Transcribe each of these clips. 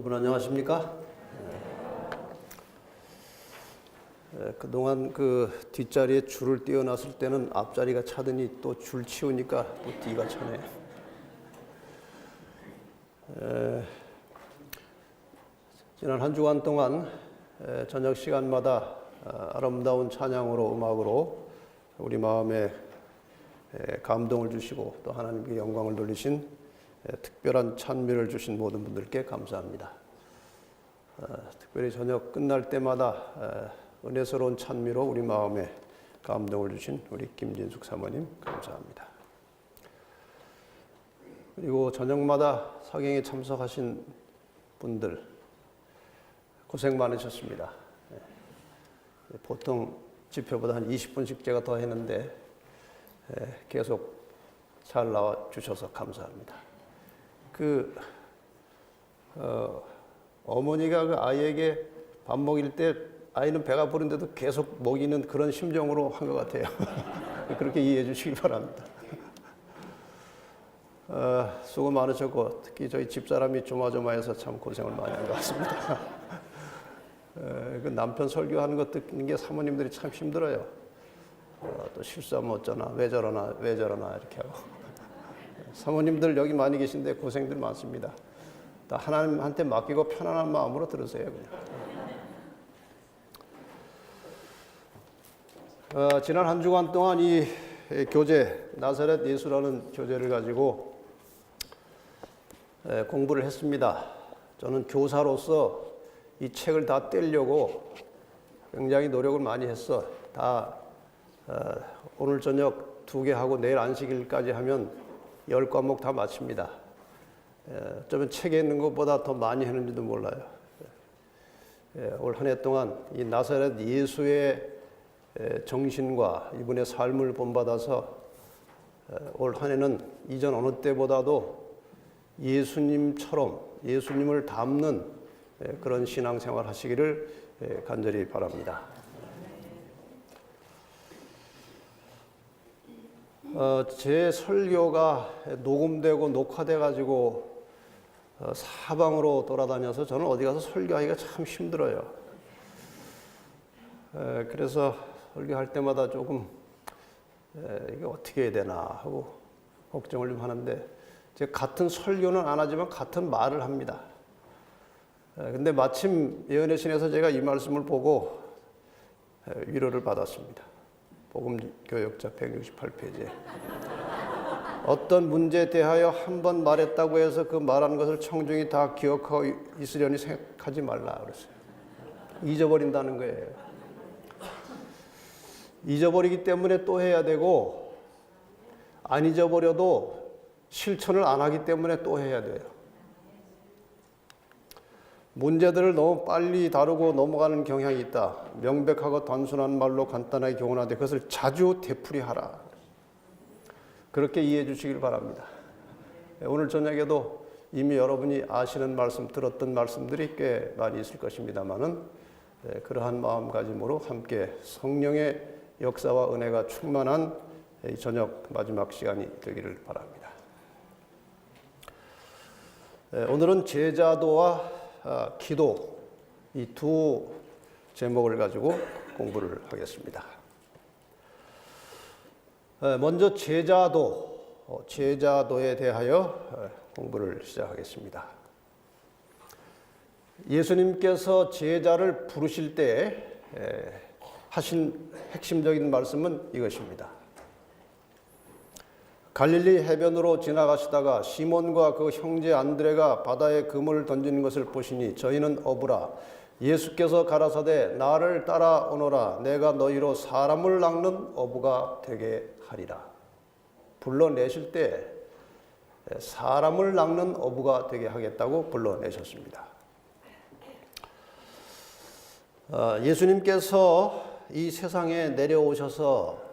여러분 안녕하십니까? 그동안 그 뒷자리에 줄을 띄워놨을 때는 앞자리가 차더니 또 줄 치우니까 또 뒤가 차네. 지난 한 주간 동안 저녁 시간마다 아름다운 찬양으로 음악으로 우리 마음에 감동을 주시고 또 하나님께 영광을 돌리신 특별한 찬미를 주신 모든 분들께 감사합니다. 특별히 저녁 끝날 때마다 은혜스러운 찬미로 우리 마음에 감동을 주신 우리 김진숙 사모님 감사합니다. 그리고 저녁마다 사경에 참석하신 분들 고생 많으셨습니다. 보통 집회보다 한 20분씩 제가 더 했는데 계속 잘 나와 주셔서 감사합니다. 어머니가 그 아이에게 밥 먹일 때 아이는 배가 부른데도 계속 먹이는 그런 심정으로 한 것 같아요. 그렇게 이해해 주시기 바랍니다. 수고 많으셨고 특히 저희 집사람이 조마조마해서 참 고생을 많이 한 것 같습니다. 그 남편 설교하는 거 듣는 게 사모님들이 참 힘들어요. 또 실수하면 어쩌나 왜 저러나 이렇게 하고. 사모님들 여기 많이 계신데 고생들 많습니다. 다 하나님한테 맡기고 편안한 마음으로 들으세요. 그냥. 지난 한 주간 동안 이 교재 나사렛 예수라는 교재를 가지고 공부를 했습니다. 저는 교사로서 이 책을 다 떼려고 굉장히 노력을 많이 했어. 다 오늘 저녁 2개 하고 내일 안식일까지 하면 10과목 다 마칩니다. 어쩌면 책에 있는 것보다 더 많이 했는지도 몰라요. 올 한 해 동안 이 나사렛 예수의 정신과 이분의 삶을 본받아서 올 한 해는 이전 어느 때보다도 예수님처럼 예수님을 닮는 그런 신앙생활 하시기를 간절히 바랍니다. 제 설교가 녹음되고 녹화돼 가지고 사방으로 돌아다녀서 저는 어디 가서 설교하기가 참 힘들어요. 그래서 설교할 때마다 조금 이게 어떻게 해야 되나 하고 걱정을 좀 하는데 제가 같은 설교는 안 하지만 같은 말을 합니다. 근데 마침 예언의 신에서 제가 이 말씀을 보고 위로를 받았습니다. 복음교역자 168페이지에 어떤 문제에 대하여 한 번 말했다고 해서 그 말한 것을 청중이 다 기억하고 있으려니 생각하지 말라 그랬어요. 잊어버린다는 거예요. 잊어버리기 때문에 또 해야 되고 안 잊어버려도 실천을 안 하기 때문에 또 해야 돼요. 문제들을 너무 빨리 다루고 넘어가는 경향이 있다. 명백하고 단순한 말로 간단하게 교훈하되 그것을 자주 되풀이하라. 그렇게 이해해 주시길 바랍니다. 오늘 저녁에도 이미 여러분이 아시는 말씀, 들었던 말씀들이 꽤 많이 있을 것입니다만은 그러한 마음가짐으로 함께 성령의 역사와 은혜가 충만한 이 저녁 마지막 시간이 되기를 바랍니다. 오늘은 제자도와 기도 이 두 제목을 가지고 공부를 하겠습니다. 먼저 제자도에 대하여 공부를 시작하겠습니다. 예수님께서 제자를 부르실 때 하신 핵심적인 말씀은 이것입니다. 갈릴리 해변으로 지나가시다가 시몬과 그 형제 안드레가 바다에 그물을 던지는 것을 보시니 저희는 어부라. 예수께서 가라사대 나를 따라오너라. 내가 너희로 사람을 낚는 어부가 되게 하리라. 불러내실 때 사람을 낚는 어부가 되게 하겠다고 불러내셨습니다. 예수님께서 이 세상에 내려오셔서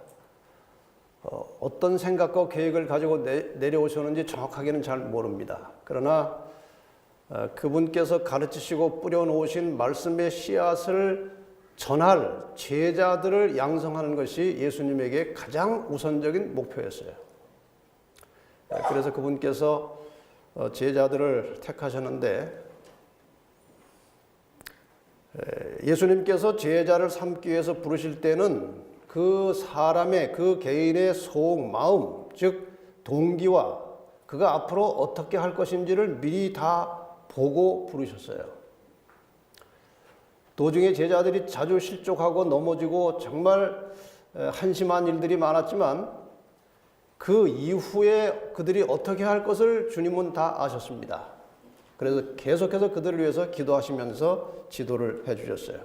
어떤 생각과 계획을 가지고 내려오셨는지 정확하게는 잘 모릅니다. 그러나 그분께서 가르치시고 뿌려놓으신 말씀의 씨앗을 전할 제자들을 양성하는 것이 예수님에게 가장 우선적인 목표였어요. 그래서 그분께서 제자들을 택하셨는데 예수님께서 제자를 삼기 위해서 부르실 때는 그 사람의 그 개인의 속 마음, 즉 동기와 그가 앞으로 어떻게 할 것인지를 미리 다 보고 부르셨어요. 도중에 제자들이 자주 실족하고 넘어지고 정말 한심한 일들이 많았지만 그 이후에 그들이 어떻게 할 것을 주님은 다 아셨습니다. 그래서 계속해서 그들을 위해서 기도하시면서 지도를 해주셨어요.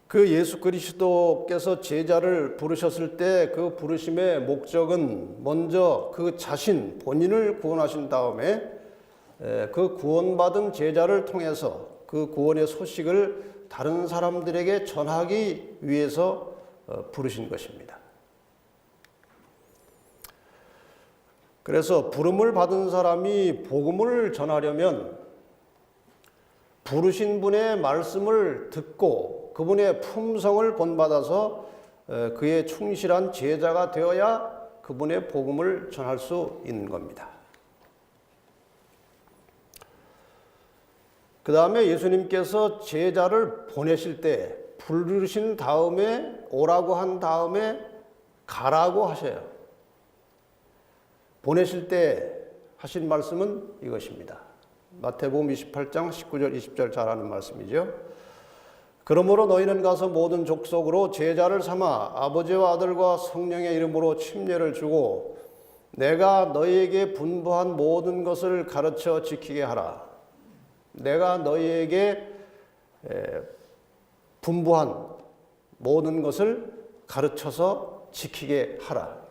그 예수 그리스도께서 제자를 부르셨을 때 그 부르심의 목적은 먼저 그 자신 본인을 구원하신 다음에 그 구원받은 제자를 통해서 그 구원의 소식을 다른 사람들에게 전하기 위해서 부르신 것입니다. 그래서 부름을 받은 사람이 복음을 전하려면 부르신 분의 말씀을 듣고 그분의 품성을 본받아서 그의 충실한 제자가 되어야 그분의 복음을 전할 수 있는 겁니다. 그 다음에 예수님께서 제자를 보내실 때 부르신 다음에 오라고 한 다음에 가라고 하셔요. 보내실 때 하신 말씀은 이것입니다. 마태복음 28장 19절 20절 잘 아는 말씀이죠. 그러므로 너희는 가서 모든 족속으로 제자를 삼아 아버지와 아들과 성령의 이름으로 침례를 주고 내가 너희에게 분부한 모든 것을 가르쳐 지키게 하라. 내가 너희에게 분부한 모든 것을 가르쳐서 지키게 하라.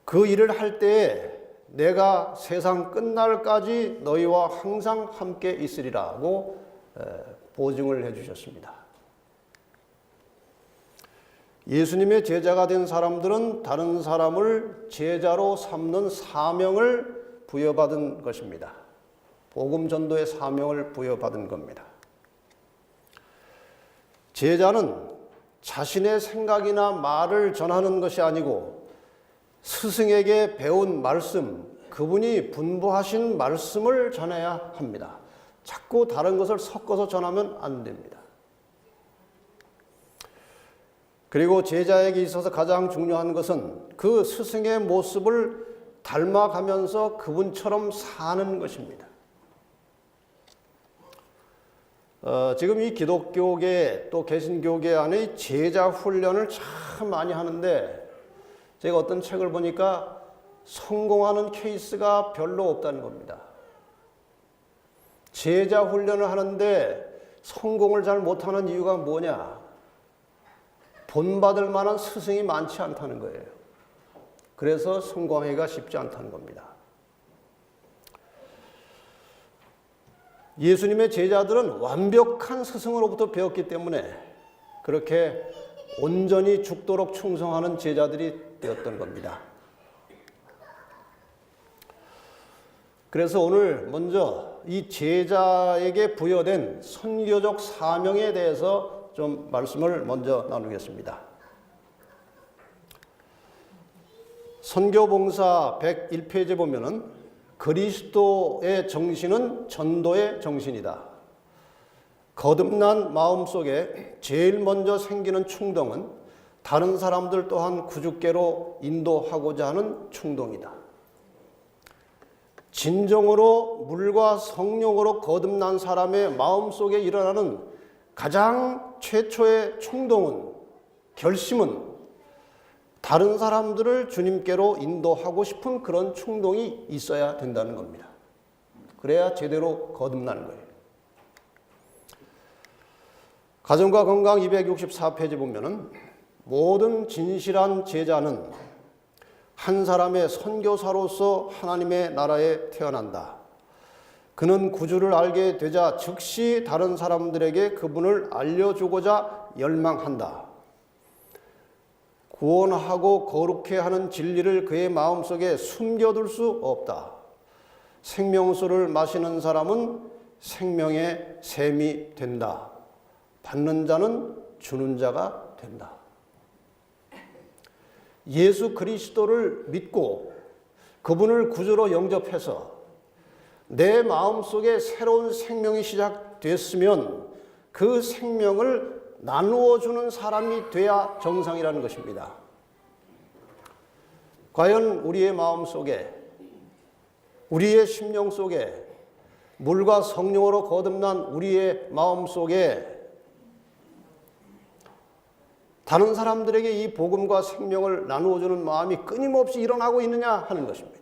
그 일을 할 때에 내가 세상 끝날까지 너희와 항상 함께 있으리라고 보증을 해주셨습니다. 예수님의 제자가 된 사람들은 다른 사람을 제자로 삼는 사명을 부여받은 것입니다. 복음 전도의 사명을 부여받은 겁니다. 제자는 자신의 생각이나 말을 전하는 것이 아니고 스승에게 배운 말씀, 그분이 분부하신 말씀을 전해야 합니다. 자꾸 다른 것을 섞어서 전하면 안 됩니다. 그리고 제자에게 있어서 가장 중요한 것은 그 스승의 모습을 닮아가면서 그분처럼 사는 것입니다. 지금 이 기독교계 또 개신교계 안에 제자 훈련을 참 많이 하는데 제가 어떤 책을 보니까 성공하는 케이스가 별로 없다는 겁니다. 제자 훈련을 하는데 성공을 잘 못하는 이유가 뭐냐? 본받을 만한 스승이 많지 않다는 거예요. 그래서 성공하기가 쉽지 않다는 겁니다. 예수님의 제자들은 완벽한 스승으로부터 배웠기 때문에 그렇게 온전히 죽도록 충성하는 제자들이 되었던 겁니다. 그래서 오늘 먼저 이 제자에게 부여된 선교적 사명에 대해서 좀 말씀을 먼저 나누겠습니다. 선교봉사 101페이지에 보면은 그리스도의 정신은 전도의 정신이다. 거듭난 마음속에 제일 먼저 생기는 충동은 다른 사람들 또한 구주께로 인도하고자 하는 충동이다. 진정으로 물과 성령으로 거듭난 사람의 마음속에 일어나는 가장 최초의 충동은, 결심은 다른 사람들을 주님께로 인도하고 싶은 그런 충동이 있어야 된다는 겁니다. 그래야 제대로 거듭나는 거예요. 가정과 건강 264페이지 보면은 모든 진실한 제자는 한 사람의 선교사로서 하나님의 나라에 태어난다. 그는 구주를 알게 되자 즉시 다른 사람들에게 그분을 알려주고자 열망한다. 구원하고 거룩해 하는 진리를 그의 마음속에 숨겨둘 수 없다. 생명수를 마시는 사람은 생명의 샘이 된다. 받는 자는 주는 자가 된다. 예수 그리스도를 믿고 그분을 구주로 영접해서 내 마음속에 새로운 생명이 시작됐으면 그 생명을 나누어 주는 사람이 돼야 정상이라는 것입니다. 과연 우리의 마음속에, 우리의 심령 속에, 물과 성령으로 거듭난 우리의 마음속에 다른 사람들에게 이 복음과 생명을 나누어 주는 마음이 끊임없이 일어나고 있느냐 하는 것입니다.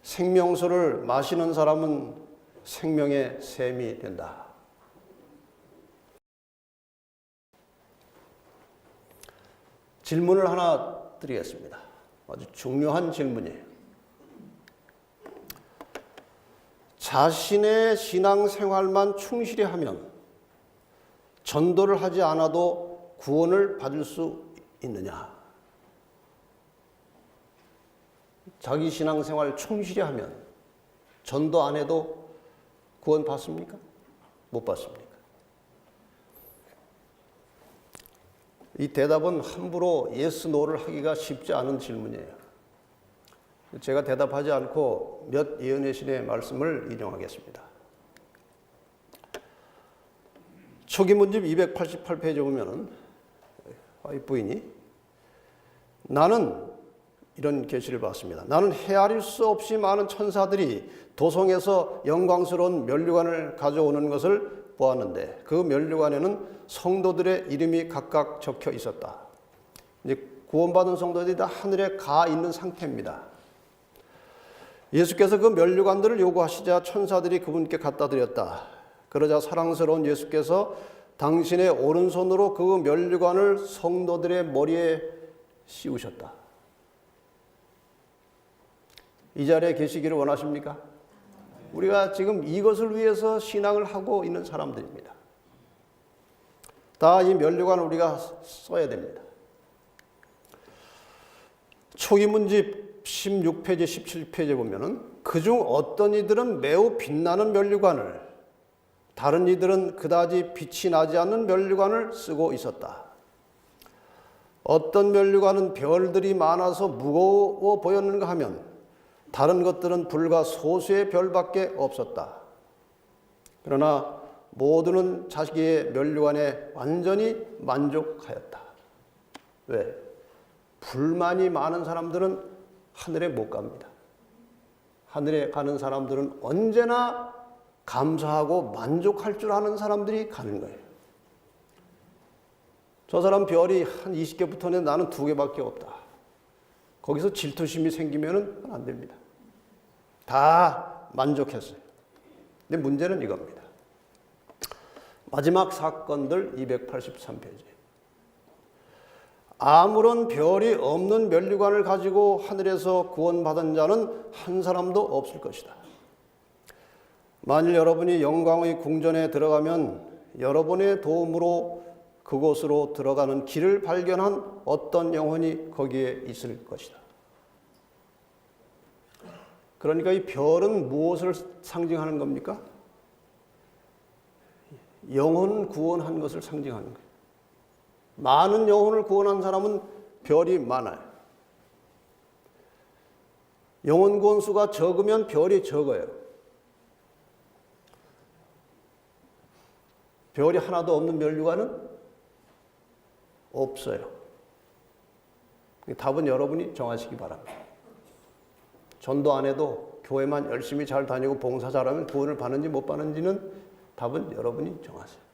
생명수를 마시는 사람은 생명의 샘이 된다. 질문을 하나 드리겠습니다. 아주 중요한 질문이에요. 자신의 신앙생활만 충실히 하면 전도를 하지 않아도 구원을 받을 수 있느냐? 자기 신앙생활 충실히 하면 전도 안 해도 구원 받습니까? 못 받습니까? 이 대답은 함부로 예스, 노를 하기가 쉽지 않은 질문이에요. 제가 대답하지 않고 몇 예언의 신의 말씀을 인용하겠습니다. 초기 문집 288페이지 보면은 이 부인이 나는 이런 계시를 봤습니다. 나는 헤아릴 수 없이 많은 천사들이 도성에서 영광스러운 면류관을 가져오는 것을 보았는데 그 면류관에는 성도들의 이름이 각각 적혀 있었다. 이제 구원받은 성도들이 다 하늘에 가 있는 상태입니다. 예수께서 그 면류관들을 요구하시자 천사들이 그분께 갖다 드렸다. 그러자 사랑스러운 예수께서 당신의 오른손으로 그 면류관을 성도들의 머리에 씌우셨다. 이 자리에 계시기를 원하십니까? 우리가 지금 이것을 위해서 신앙을 하고 있는 사람들입니다. 다 이 면류관을 우리가 써야 됩니다. 초기 문집 16페이지, 17페이지에 보면은 그중 어떤 이들은 매우 빛나는 면류관을, 다른 이들은 그다지 빛이 나지 않는 면류관을 쓰고 있었다. 어떤 면류관은 별들이 많아서 무거워 보였는가 하면 다른 것들은 불과 소수의 별밖에 없었다. 그러나 모두는 자기의 면류관에 완전히 만족하였다. 왜? 불만이 많은 사람들은 하늘에 못 갑니다. 하늘에 가는 사람들은 언제나 감사하고 만족할 줄 아는 사람들이 가는 거예요. 저 사람 별이 한 20개 붙었는데 나는 2개밖에 없다. 거기서 질투심이 생기면 안 됩니다. 다 만족했어요. 근데 문제는 이겁니다. 마지막 사건들 283페이지. 아무런 별이 없는 면류관을 가지고 하늘에서 구원받은 자는 한 사람도 없을 것이다. 만일 여러분이 영광의 궁전에 들어가면 여러분의 도움으로 그곳으로 들어가는 길을 발견한 어떤 영혼이 거기에 있을 것이다. 그러니까 이 별은 무엇을 상징하는 겁니까? 영혼 구원한 것을 상징하는 거예요. 많은 영혼을 구원한 사람은 별이 많아요. 영혼 구원 수가 적으면 별이 적어요. 별이 하나도 없는 면류관은 없어요. 답은 여러분이 정하시기 바랍니다. 전도 안 해도 교회만 열심히 잘 다니고 봉사 잘하면 구원을 받는지 못 받는지는 답은 여러분이 정하세요.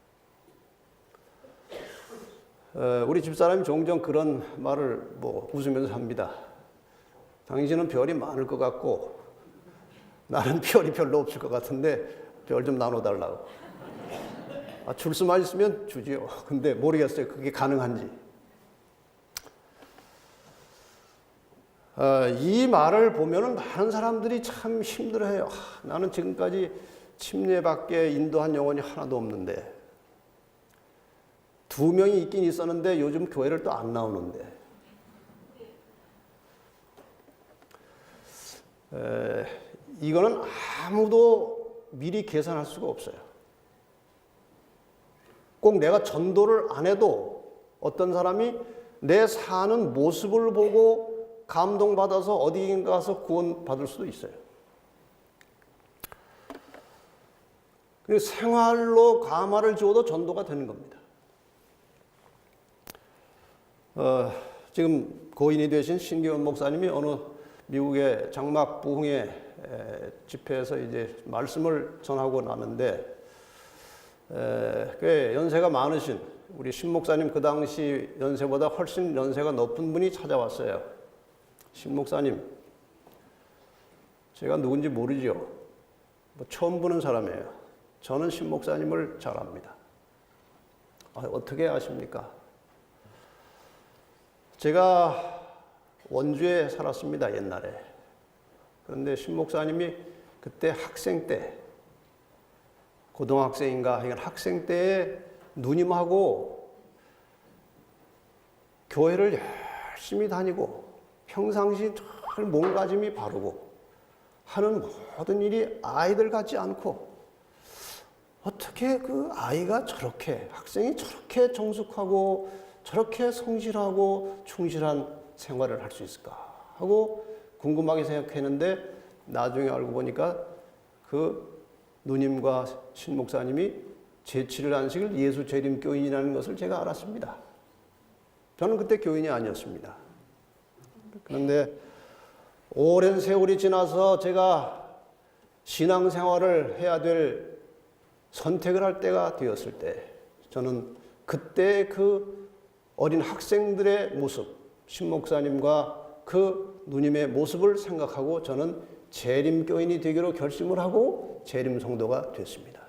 우리 집사람이 종종 그런 말을 웃으면서 합니다. 당신은 별이 많을 것 같고 나는 별이 별로 없을 것 같은데 별 좀 나눠달라고. 줄 수만 있으면 주지요. 근데 모르겠어요. 그게 가능한지. 이 말을 보면 많은 사람들이 참 힘들어해요. 나는 지금까지 침례밖에 인도한 영혼이 하나도 없는데 2명이 있긴 있었는데 요즘 교회를 또 안 나오는데 이거는 아무도 미리 계산할 수가 없어요. 꼭 내가 전도를 안 해도 어떤 사람이 내 사는 모습을 보고 감동받아서 어디인가 가서 구원받을 수도 있어요. 그래서 생활로 감화를 주어도 전도가 되는 겁니다. 지금 고인이 되신 신기원 목사님이 어느 미국의 장막 부흥회 집회에서 이제 말씀을 전하고 나는데, 꽤 연세가 많으신 우리 신 목사님, 그 당시 연세보다 훨씬 연세가 높은 분이 찾아왔어요. 신 목사님, 제가 누군지 모르죠. 뭐 처음 보는 사람이에요. 저는 신 목사님을 잘 압니다. 어떻게 아십니까? 제가 원주에 살았습니다, 옛날에. 그런데 신 목사님이 그때 학생 때, 고등학생인가 하여간 학생 때에 누님하고 교회를 열심히 다니고 평상시 늘 몸가짐이 바르고 하는 모든 일이 아이들 같지 않고, 어떻게 그 아이가 저렇게, 학생이 저렇게 정숙하고 저렇게 성실하고 충실한 생활을 할 수 있을까 하고 궁금하게 생각했는데, 나중에 알고 보니까 그 누님과 신 목사님이 제7일 안식일 예수 재림 교인이라는 것을 제가 알았습니다. 저는 그때 교인이 아니었습니다. 그런데 오랜 세월이 지나서 제가 신앙생활을 해야 될 선택을 할 때가 되었을 때, 저는 그때 그 어린 학생들의 모습, 신 목사님과 그 누님의 모습을 생각하고 저는 재림교인이 되기로 결심을 하고 재림 성도가 됐습니다.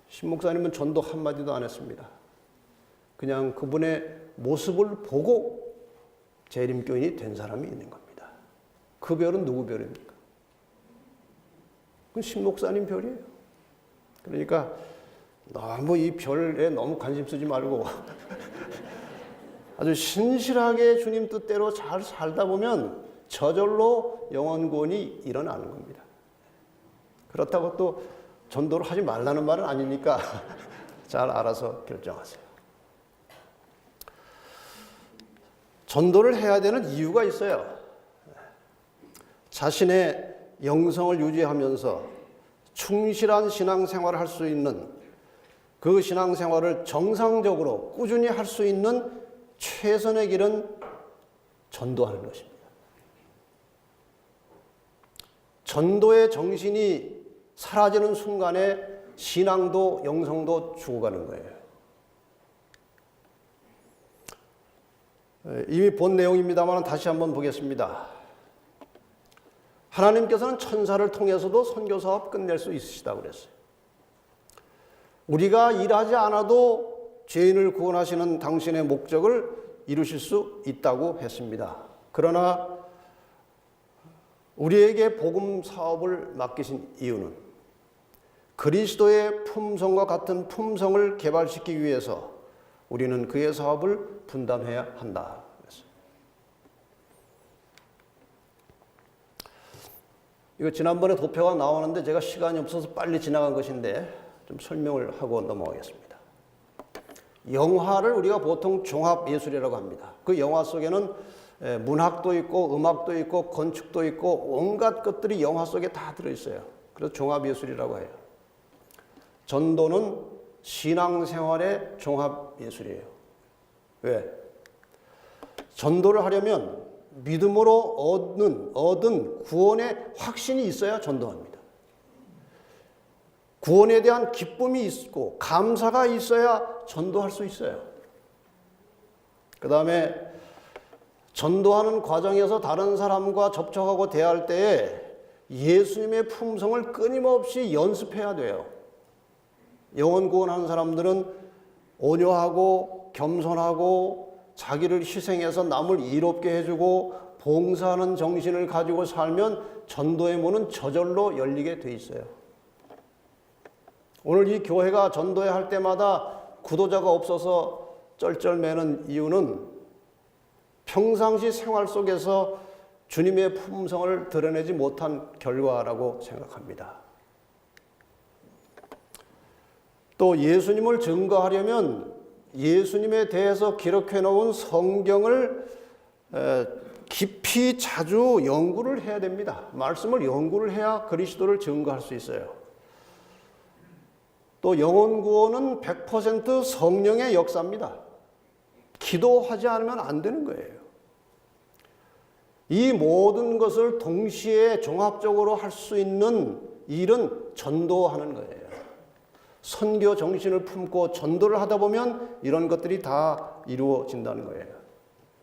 신 목사님은 전도 한마디도 안 했습니다. 그냥 그분의 모습을 보고 재림교인이 된 사람이 있는 겁니다. 그 별은 누구 별입니까? 그건 신 목사님 별이에요. 그러니까 너무 이 별에 너무 관심 쓰지 말고 아주 신실하게 주님 뜻대로 잘 살다 보면 저절로 영원 구원이 일어나는 겁니다. 그렇다고 또 전도를 하지 말라는 말은 아니니까 잘 알아서 결정하세요. 전도를 해야 되는 이유가 있어요. 자신의 영성을 유지하면서 충실한 신앙생활을 할 수 있는, 그 신앙생활을 정상적으로 꾸준히 할 수 있는 최선의 길은 전도하는 것입니다. 전도의 정신이 사라지는 순간에 신앙도 영성도 죽어가는 거예요. 이미 본 내용입니다만 다시 한번 보겠습니다. 하나님께서는 천사를 통해서도 선교 사업 끝낼 수 있으시다고 그랬어요. 우리가 일하지 않아도 죄인을 구원하시는 당신의 목적을 이루실 수 있다고 했습니다. 그러나 우리에게 복음 사업을 맡기신 이유는 그리스도의 품성과 같은 품성을 개발시키기 위해서 우리는 그의 사업을 분담해야 한다. 이거 지난번에 도표가 나오는데 제가 시간이 없어서 빨리 지나간 것인데 좀 설명을 하고 넘어가겠습니다. 영화를 우리가 보통 종합예술이라고 합니다. 그 영화 속에는 문학도 있고 음악도 있고 건축도 있고 온갖 것들이 영화 속에 다 들어있어요. 그래서 종합예술이라고 해요. 전도는 신앙생활의 종합예술이에요. 왜? 전도를 하려면 믿음으로 얻은 구원의 확신이 있어야 전도합니다. 구원에 대한 기쁨이 있고 감사가 있어야 전도할 수 있어요. 그 다음에 전도하는 과정에서 다른 사람과 접촉하고 대할 때에 예수님의 품성을 끊임없이 연습해야 돼요. 영혼 구원하는 사람들은 온유하고 겸손하고 자기를 희생해서 남을 이롭게 해주고 봉사하는 정신을 가지고 살면 전도의 문은 저절로 열리게 돼 있어요. 오늘 이 교회가 전도회 할 때마다 구도자가 없어서 쩔쩔매는 이유는 평상시 생활 속에서 주님의 품성을 드러내지 못한 결과라고 생각합니다. 또 예수님을 증거하려면 예수님에 대해서 기록해 놓은 성경을 깊이 자주 연구를 해야 됩니다. 말씀을 연구를 해야 그리스도를 증거할 수 있어요. 또 영혼 구원은 100% 성령의 역사입니다. 기도하지 않으면 안 되는 거예요. 이 모든 것을 동시에 종합적으로 할 수 있는 일은 전도하는 거예요. 선교 정신을 품고 전도를 하다 보면 이런 것들이 다 이루어진다는 거예요.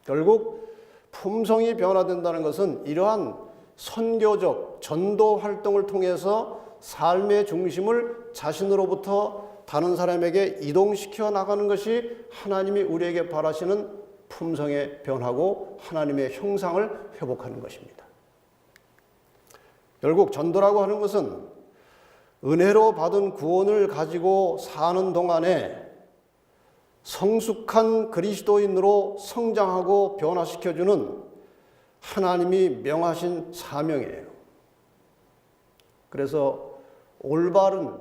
결국 품성이 변화된다는 것은 이러한 선교적 전도 활동을 통해서 삶의 중심을 자신으로부터 다른 사람에게 이동시켜 나가는 것이 하나님이 우리에게 바라시는 품성의 변화고 하나님의 형상을 회복하는 것입니다. 결국 전도라고 하는 것은 은혜로 받은 구원을 가지고 사는 동안에 성숙한 그리스도인으로 성장하고 변화시켜주는 하나님이 명하신 사명이에요. 그래서 올바른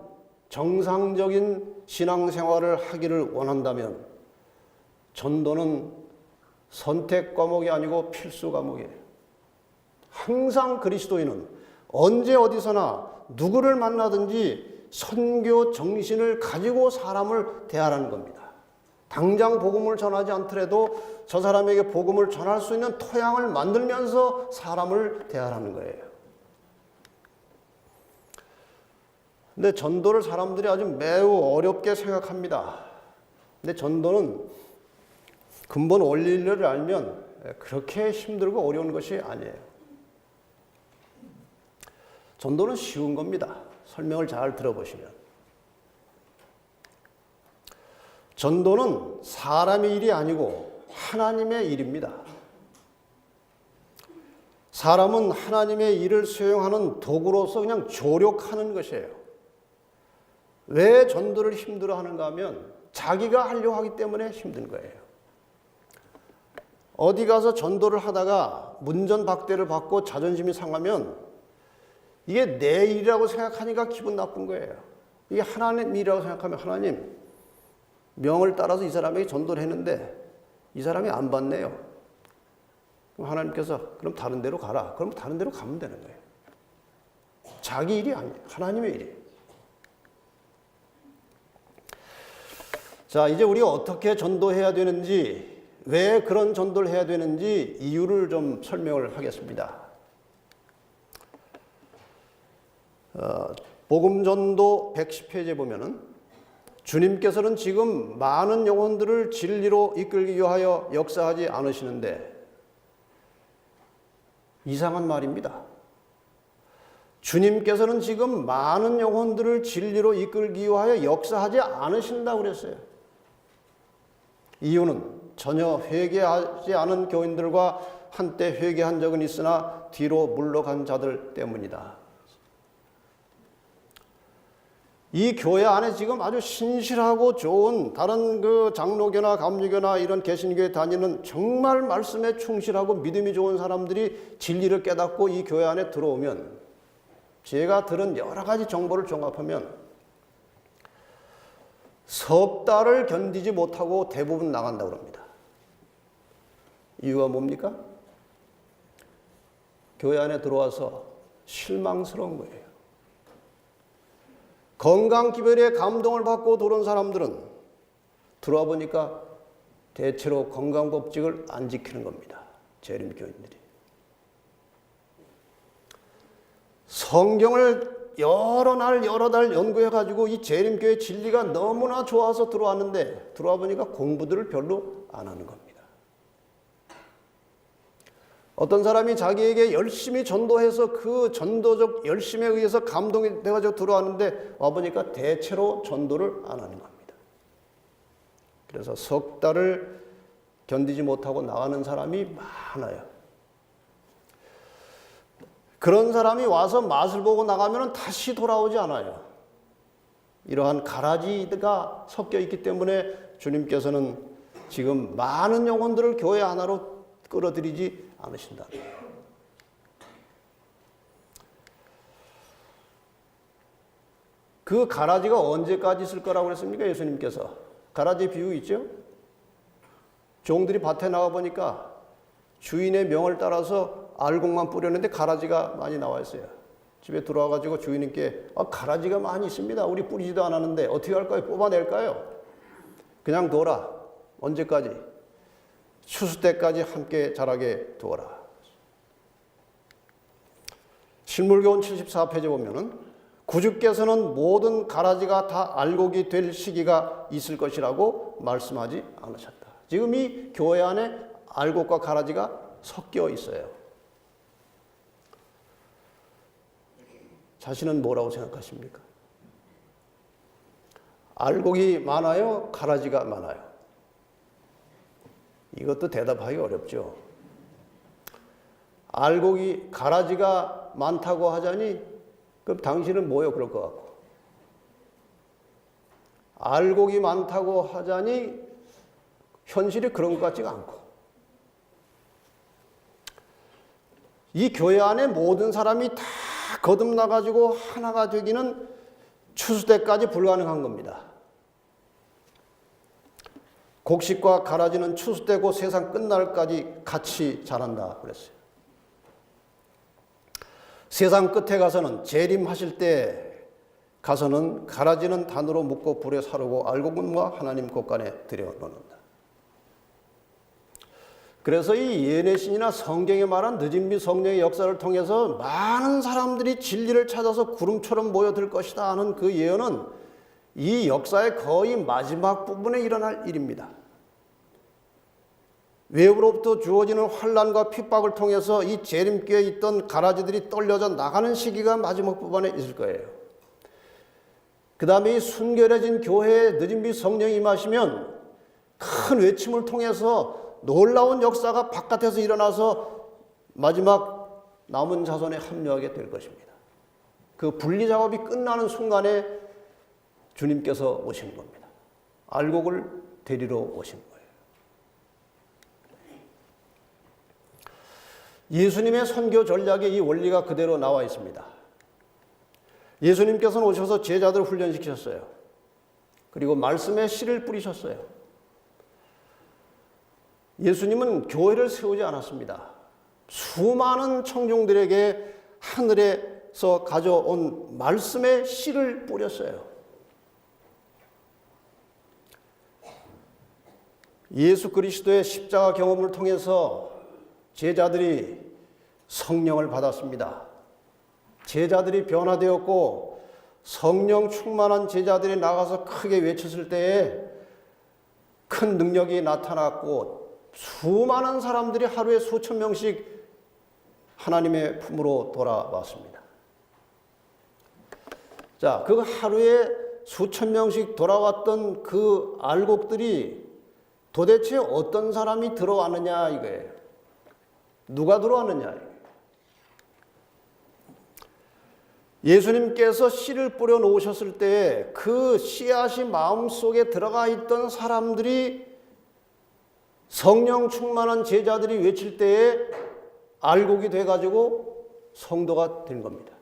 정상적인 신앙생활을 하기를 원한다면 전도는 선택 과목이 아니고 필수 과목이에요. 항상 그리스도인은 언제 어디서나 누구를 만나든지 선교 정신을 가지고 사람을 대하라는 겁니다. 당장 복음을 전하지 않더라도 저 사람에게 복음을 전할 수 있는 토양을 만들면서 사람을 대하라는 거예요. 근데 전도를 사람들이 아주 매우 어렵게 생각합니다. 근데 전도는 근본 원리를 알면 그렇게 힘들고 어려운 것이 아니에요. 전도는 쉬운 겁니다. 설명을 잘 들어보시면. 전도는 사람의 일이 아니고 하나님의 일입니다. 사람은 하나님의 일을 수행하는 도구로서 그냥 조력하는 것이에요. 왜 전도를 힘들어하는가 하면 자기가 하려고 하기 때문에 힘든 거예요. 어디 가서 전도를 하다가 문전박대를 받고 자존심이 상하면 이게 내 일이라고 생각하니까 기분 나쁜 거예요. 이게 하나님 일이라고 생각하면 하나님 명을 따라서 이 사람에게 전도를 했는데 이 사람이 안 받네요. 그럼 하나님께서 그럼 다른 데로 가라. 그럼 다른 데로 가면 되는 거예요. 자기 일이 아니에요. 하나님의 일이에요. 자, 이제 우리가 어떻게 전도해야 되는지, 왜 그런 전도를 해야 되는지 이유를 좀 설명을 하겠습니다. 복음전도 110페이지에 보면은 주님께서는 지금 많은 영혼들을 진리로 이끌기 위하여 역사하지 않으시는데 이상한 말입니다. 주님께서는 지금 많은 영혼들을 진리로 이끌기 위하여 역사하지 않으신다고 그랬어요. 이유는 전혀 회개하지 않은 교인들과 한때 회개한 적은 있으나 뒤로 물러간 자들 때문이다. 이 교회 안에 지금 아주 신실하고 좋은 다른 그 장로교나 감리교나 이런 개신교에 다니는 정말 말씀에 충실하고 믿음이 좋은 사람들이 진리를 깨닫고 이 교회 안에 들어오면 제가 들은 여러 가지 정보를 종합하면 석 달을 견디지 못하고 대부분 나간다고 합니다. 이유가 뭡니까? 교회 안에 들어와서 실망스러운 거예요. 건강기별에 감동을 받고 들어온 사람들은 들어와 보니까 대체로 건강법칙을 안 지키는 겁니다. 재림교인들이. 성경을 여러 날 여러 달 연구해가지고 이 재림교회 진리가 너무나 좋아서 들어왔는데 들어와 보니까 공부들을 별로 안 하는 겁니다. 어떤 사람이 자기에게 열심히 전도해서 그 전도적 열심에 의해서 감동이 돼가지고 들어왔는데 와보니까 대체로 전도를 안 하는 겁니다. 그래서 석 달을 견디지 못하고 나가는 사람이 많아요. 그런 사람이 와서 맛을 보고 나가면 다시 돌아오지 않아요. 이러한 가라지가 섞여 있기 때문에 주님께서는 지금 많은 영혼들을 교회 하나로 끌어들이지 않으신다. 그 가라지가 언제까지 있을 거라고 그랬습니까? 예수님께서. 가라지 비유 있죠? 종들이 밭에 나가 보니까 주인의 명을 따라서 알곡만 뿌렸는데 가라지가 많이 나와 있어요. 집에 들어와가지고 주인님께 가라지가 많이 있습니다. 우리 뿌리지도 않았는데 어떻게 할까요? 뽑아낼까요? 그냥 둬라. 언제까지? 추수 때까지 함께 자라게 두어라. 실물교훈 74페이지 보면은 구주께서는 모든 가라지가 다 알곡이 될 시기가 있을 것이라고 말씀하지 않으셨다. 지금 이 교회 안에 알곡과 가라지가 섞여 있어요. 자신은 뭐라고 생각하십니까? 알곡이 많아요? 가라지가 많아요? 이것도 대답하기 어렵죠. 알곡이, 가라지가 많다고 하자니 그럼 당신은 뭐요? 그럴 것 같고. 알곡이 많다고 하자니 현실이 그런 것 같지가 않고. 이 교회 안에 모든 사람이 다 거듭나가지고 하나가 되기는 추수 때까지 불가능한 겁니다. 곡식과 가라지는 추수 때고 세상 끝날까지 같이 자란다 그랬어요. 세상 끝에 가서는 재림하실 때 가서는 가라지는 단으로 묶고 불에 사르고 알곡은과 하나님 곳간에 들여놓는다. 그래서 이 예내신이나 성경에 말한 늦은비 성령의 역사를 통해서 많은 사람들이 진리를 찾아서 구름처럼 모여들 것이다 하는 그 예언은 이 역사의 거의 마지막 부분에 일어날 일입니다. 외부로부터 주어지는 환난과 핍박을 통해서 이 재림교에 있던 가라지들이 떨려져 나가는 시기가 마지막 부분에 있을 거예요. 그 다음에 이 순결해진 교회에 늦은비 성령이 임하시면 큰 외침을 통해서 놀라운 역사가 바깥에서 일어나서 마지막 남은 자손에 합류하게 될 것입니다. 그 분리 작업이 끝나는 순간에 주님께서 오신 겁니다. 알곡을 데리러 오신 거예요. 예수님의 선교 전략에 이 원리가 그대로 나와 있습니다. 예수님께서는 오셔서 제자들을 훈련시키셨어요. 그리고 말씀에 씨를 뿌리셨어요. 예수님은 교회를 세우지 않았습니다. 수많은 청중들에게 하늘에서 가져온 말씀의 씨를 뿌렸어요. 예수 그리스도의 십자가 경험을 통해서 제자들이 성령을 받았습니다. 제자들이 변화되었고 성령 충만한 제자들이 나가서 크게 외쳤을 때에 큰 능력이 나타났고 수많은 사람들이 하루에 수천 명씩 하나님의 품으로 돌아왔습니다. 자, 그 하루에 수천 명씩 돌아왔던 그 알곡들이 도대체 어떤 사람이 들어왔느냐 이거예요. 누가 들어왔느냐. 예수님께서 씨를 뿌려 놓으셨을 때 그 씨앗이 마음속에 들어가 있던 사람들이 성령 충만한 제자들이 외칠 때에 알곡이 돼가지고 성도가 된 겁니다.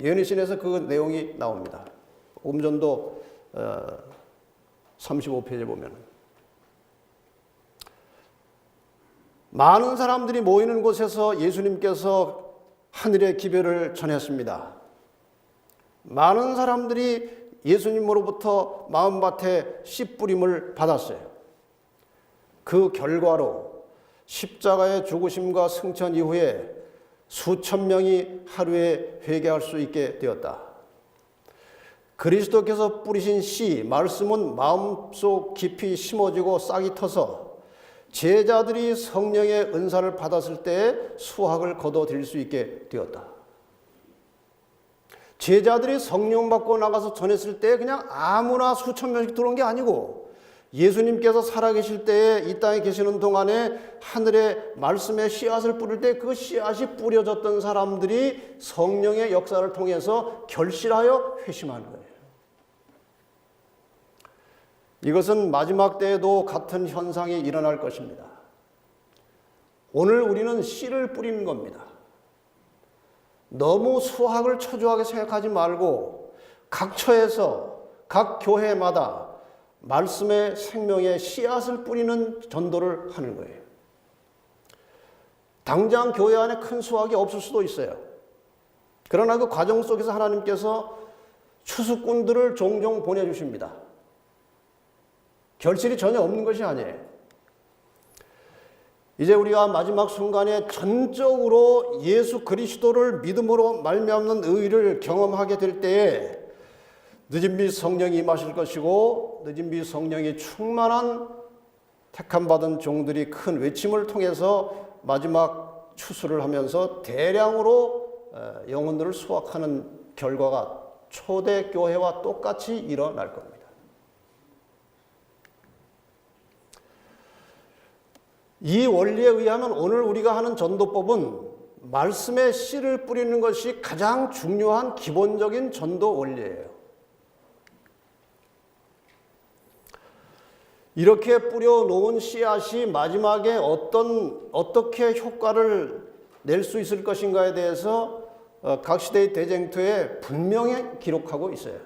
예언의신에서 그 내용이 나옵니다. 음전도 35페이지에 보면 많은 사람들이 모이는 곳에서 예수님께서 하늘의 기별을 전했습니다. 많은 사람들이 예수님으로부터 마음밭에 씨 뿌림을 받았어요. 그 결과로 십자가의 죽으심과 승천 이후에 수천 명이 하루에 회개할 수 있게 되었다. 그리스도께서 뿌리신 씨, 말씀은 마음속 깊이 심어지고 싹이 터서 제자들이 성령의 은사를 받았을 때 수확을 거둬들일 수 있게 되었다. 제자들이 성령 받고 나가서 전했을 때 그냥 아무나 수천 명씩 들어온 게 아니고 예수님께서 살아계실 때에 이 땅에 계시는 동안에 하늘의 말씀의 씨앗을 뿌릴 때 그 씨앗이 뿌려졌던 사람들이 성령의 역사를 통해서 결실하여 회심하는 거예요. 이것은 마지막 때에도 같은 현상이 일어날 것입니다. 오늘 우리는 씨를 뿌리는 겁니다. 너무 수학을 초조하게 생각하지 말고 각 처에서 각 교회마다 말씀의 생명의 씨앗을 뿌리는 전도를 하는 거예요. 당장 교회 안에 큰 수확이 없을 수도 있어요. 그러나 그 과정 속에서 하나님께서 추수꾼들을 종종 보내주십니다. 결실이 전혀 없는 것이 아니에요. 이제 우리가 마지막 순간에 전적으로 예수 그리스도를 믿음으로 말미암는 의를 경험하게 될 때에 늦은 비 성령이 임하실 것이고, 늦은 비 성령이 충만한 택함받은 종들이 큰 외침을 통해서 마지막 추수를 하면서 대량으로 영혼들을 수확하는 결과가 초대교회와 똑같이 일어날 겁니다. 이 원리에 의하면 오늘 우리가 하는 전도법은 말씀에 씨를 뿌리는 것이 가장 중요한 기본적인 전도 원리예요. 이렇게 뿌려놓은 씨앗이 마지막에 어떻게 효과를 낼 수 있을 것인가에 대해서 각 시대의 대쟁투에 분명히 기록하고 있어요.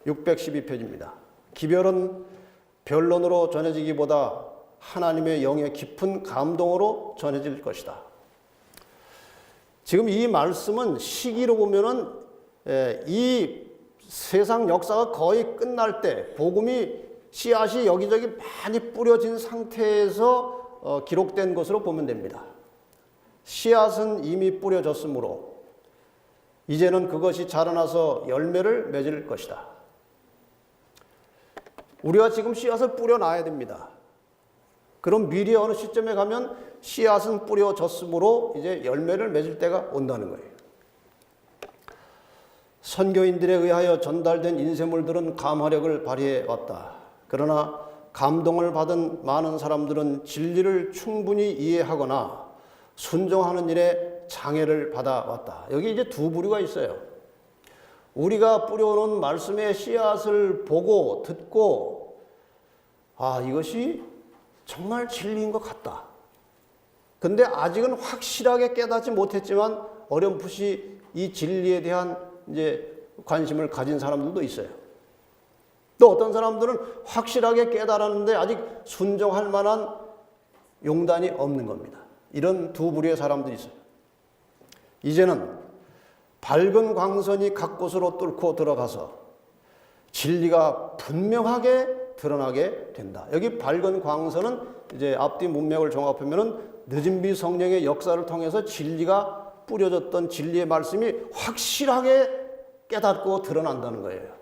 612페이지입니다. 기별은 변론으로 전해지기보다 하나님의 영의 깊은 감동으로 전해질 것이다. 지금 이 말씀은 시기로 보면은 이 세상 역사가 거의 끝날 때 복음이 씨앗이 여기저기 많이 뿌려진 상태에서 기록된 것으로 보면 됩니다. 씨앗은 이미 뿌려졌으므로 이제는 그것이 자라나서 열매를 맺을 것이다. 우리가 지금 씨앗을 뿌려놔야 됩니다. 그럼 미리 어느 시점에 가면 씨앗은 뿌려졌으므로 이제 열매를 맺을 때가 온다는 거예요. 선교인들에 의하여 전달된 인쇄물들은 감화력을 발휘해 왔다. 그러나 감동을 받은 많은 사람들은 진리를 충분히 이해하거나 순종하는 일에 장애를 받아왔다. 여기 이제 두 부류가 있어요. 우리가 뿌려놓은 말씀의 씨앗을 보고 듣고 이것이 정말 진리인 것 같다. 근데 아직은 확실하게 깨닫지 못했지만 어렴풋이 이 진리에 대한 이제 관심을 가진 사람들도 있어요. 또 어떤 사람들은 확실하게 깨달았는데 아직 순종할 만한 용단이 없는 겁니다. 이런 두 부류의 사람들이 있어요. 이제는 밝은 광선이 각 곳으로 뚫고 들어가서 진리가 분명하게 드러나게 된다. 여기 밝은 광선은 이제 앞뒤 문맥을 종합하면은 늦은 비 성령의 역사를 통해서 진리가 뿌려졌던 진리의 말씀이 확실하게 깨닫고 드러난다는 거예요.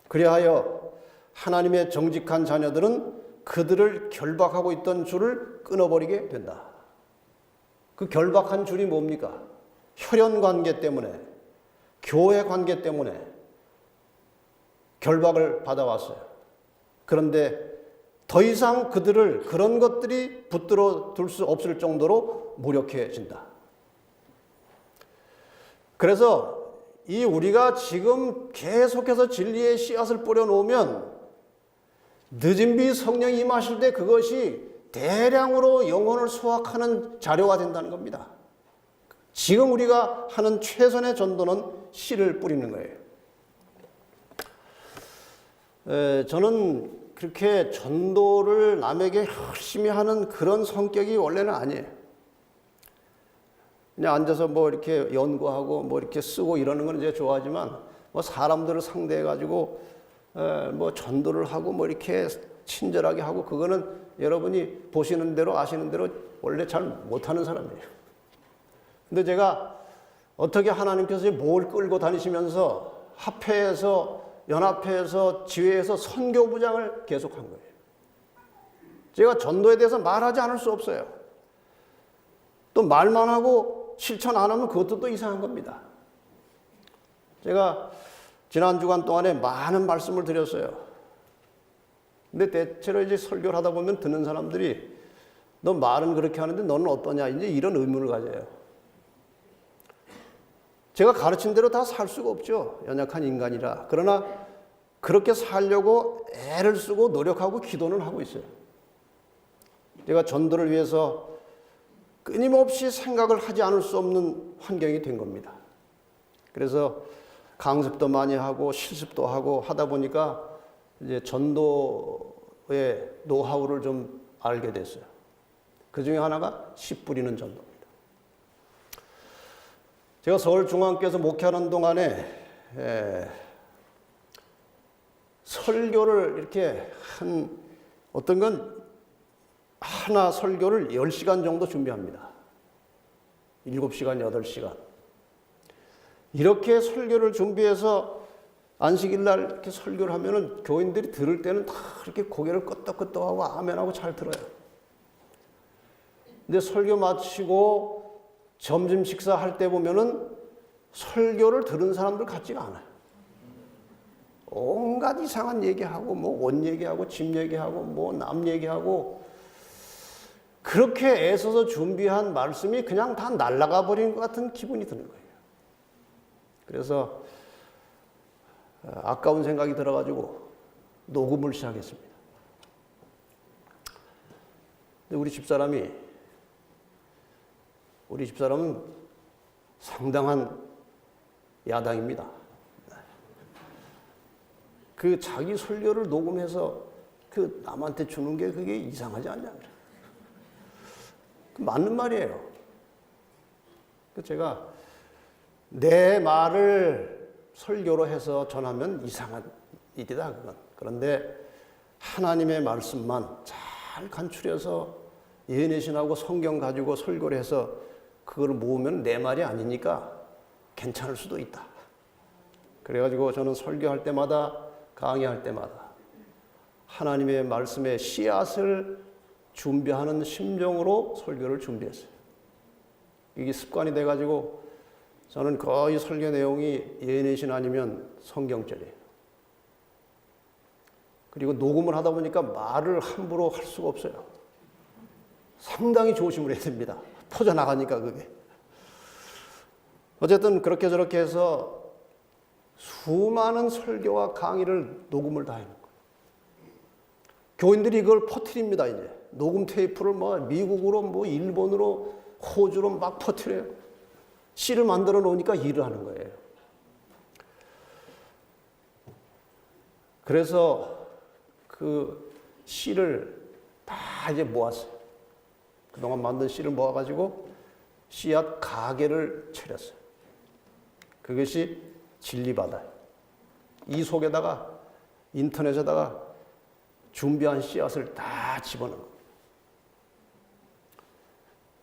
그리하여 하나님의 정직한 자녀들은 그들을 결박하고 있던 줄을 끊어버리게 된다. 그 결박한 줄이 뭡니까? 혈연 관계 때문에, 교회 관계 때문에 결박을 받아왔어요. 그런데 더 이상 그들을 그런 것들이 붙들어 둘 수 없을 정도로 무력해진다. 그래서 이 우리가 지금 계속해서 진리의 씨앗을 뿌려놓으면 늦은 비 성령이 임하실 때 그것이 대량으로 영혼을 수확하는 자료가 된다는 겁니다. 지금 우리가 하는 최선의 전도는 씨를 뿌리는 거예요. 저는 그렇게 전도를 남에게 열심히 하는 그런 성격이 원래는 아니에요. 그냥 앉아서 뭐 이렇게 연구하고 뭐 이렇게 쓰고 이러는 건 이제 좋아하지만 뭐 사람들을 상대해가지고 뭐 전도를 하고 뭐 이렇게 친절하게 하고 그거는 여러분이 보시는 대로 아시는 대로 원래 잘 못하는 사람이에요. 근데 제가 어떻게 하나님께서 뭘 끌고 다니시면서 합회에서 연합회에서 지회에서 선교부장을 계속한 거예요. 제가 전도에 대해서 말하지 않을 수 없어요. 또 말만 하고 실천 안 하면 그것도 또 이상한 겁니다. 제가 지난 주간 동안에 많은 말씀을 드렸어요. 근데 대체로 이제 설교를 하다 보면 듣는 사람들이 너 말은 그렇게 하는데 너는 어떠냐 이제 이런 의문을 가져요. 제가 가르친 대로 다 살 수가 없죠. 연약한 인간이라. 그러나 그렇게 살려고 애를 쓰고 노력하고 기도는 하고 있어요. 제가 전도를 위해서 끊임없이 생각을 하지 않을 수 없는 환경이 된 겁니다. 그래서 강습도 많이 하고 실습도 하고 하다 보니까 이제 전도의 노하우를 좀 알게 됐어요. 그 중에 하나가 씨 뿌리는 전도입니다. 제가 서울중앙교회에서 목회하는 동안에 설교를 이렇게 어떤 건 하나 설교를 10시간 정도 준비합니다. 7시간, 8시간. 이렇게 설교를 준비해서 안식일 날 이렇게 설교를 하면은 교인들이 들을 때는 다 이렇게 고개를 끄덕끄덕하고 아멘하고 잘 들어요. 근데 설교 마치고 점심 식사할 때 보면은 설교를 들은 사람들 같지가 않아요. 온갖 이상한 얘기하고 뭐 옷 얘기하고 집 얘기하고 뭐 남 얘기하고 그렇게 애써서 준비한 말씀이 그냥 다 날아가 버린 것 같은 기분이 드는 거예요. 그래서 아까운 생각이 들어가지고 녹음을 시작했습니다. 근데 우리 집사람은 상당한 야당입니다. 그 자기 설교를 녹음해서 그 남한테 주는 게 그게 이상하지 않냐. 맞는 말이에요. 제가 내 말을 설교로 해서 전하면 이상한 일이다, 그건. 그런데 하나님의 말씀만 잘 간추려서 예내신하고 성경 가지고 설교를 해서 그걸 모으면 내 말이 아니니까 괜찮을 수도 있다. 그래가지고 저는 설교할 때마다 강의할 때마다 하나님의 말씀의 씨앗을 준비하는 심정으로 설교를 준비했어요. 이게 습관이 돼가지고 저는 거의 설교 내용이 예내신 아니면 성경절이에요. 그리고 녹음을 하다 보니까 말을 함부로 할 수가 없어요. 상당히 조심을 해야 됩니다. 퍼져나가니까 그게. 어쨌든 그렇게 저렇게 해서 수많은 설교와 강의를 녹음을 다 해놓은 거예요. 교인들이 이걸 퍼뜨립니다, 이제. 녹음 테이프를 뭐 미국으로 뭐 일본으로 호주로 막 퍼뜨려요. 씨를 만들어 놓으니까 일을 하는 거예요. 그래서 그 씨를 다 이제 모았어요. 그동안 만든 씨를 모아가지고 씨앗 가게를 차렸어요. 그것이 진리바다예요. 이 속에다가 인터넷에다가 준비한 씨앗을 다 집어넣은 겁니다.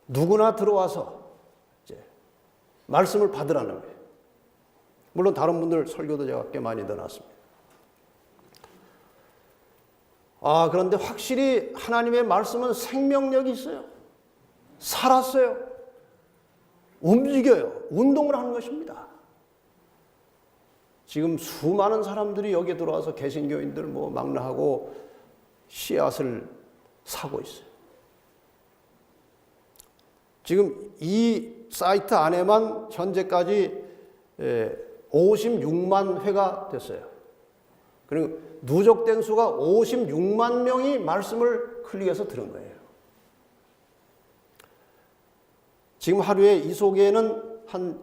누구나 들어와서 이제 말씀을 받으라는 거예요. 물론 다른 분들 설교도 제가 꽤 많이 넣어놨습니다. 그런데 확실히 하나님의 말씀은 생명력이 있어요. 살았어요. 움직여요. 운동을 하는 것입니다. 지금 수많은 사람들이 여기에 들어와서 개신교인들 뭐 망라하고 씨앗을 사고 있어요. 지금 이 사이트 안에만 현재까지 56만 회가 됐어요. 그리고 누적된 수가 56만 명이 말씀을 클릭해서 들은 거예요. 지금 하루에 이 속에는 한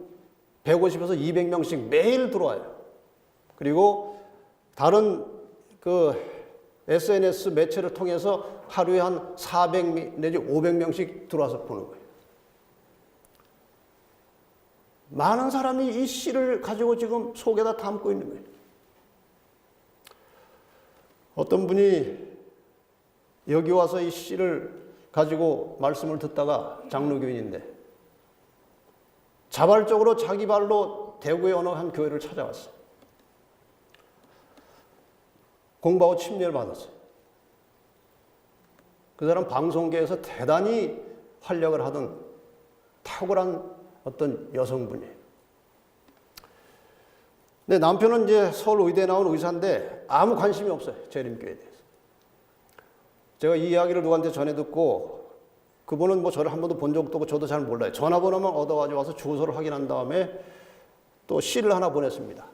150에서 200명씩 매일 들어와요. 그리고 다른 그 SNS 매체를 통해서 하루에 한 400 내지 500명씩 들어와서 보는 거예요. 많은 사람이 이 씨를 가지고 지금 속에다 담고 있는 거예요. 어떤 분이 여기 와서 이 씨를 가지고 말씀을 듣다가 장로교인인데 자발적으로 자기 발로 대구의 어느 한 교회를 찾아왔어요. 공부하고 침례를 받았어요. 그 사람 방송계에서 대단히 활약을 하던 탁월한 어떤 여성분이에요. 근데 남편은 이제 서울 의대에 나온 의사인데 아무 관심이 없어요. 재림교회에 대해서. 제가 이 이야기를 누구한테 전해 듣고 그분은 뭐 저를 한 번도 본 적도 없고 저도 잘 몰라요. 전화번호만 얻어가지고 와서 주소를 확인한 다음에 또 시를 하나 보냈습니다.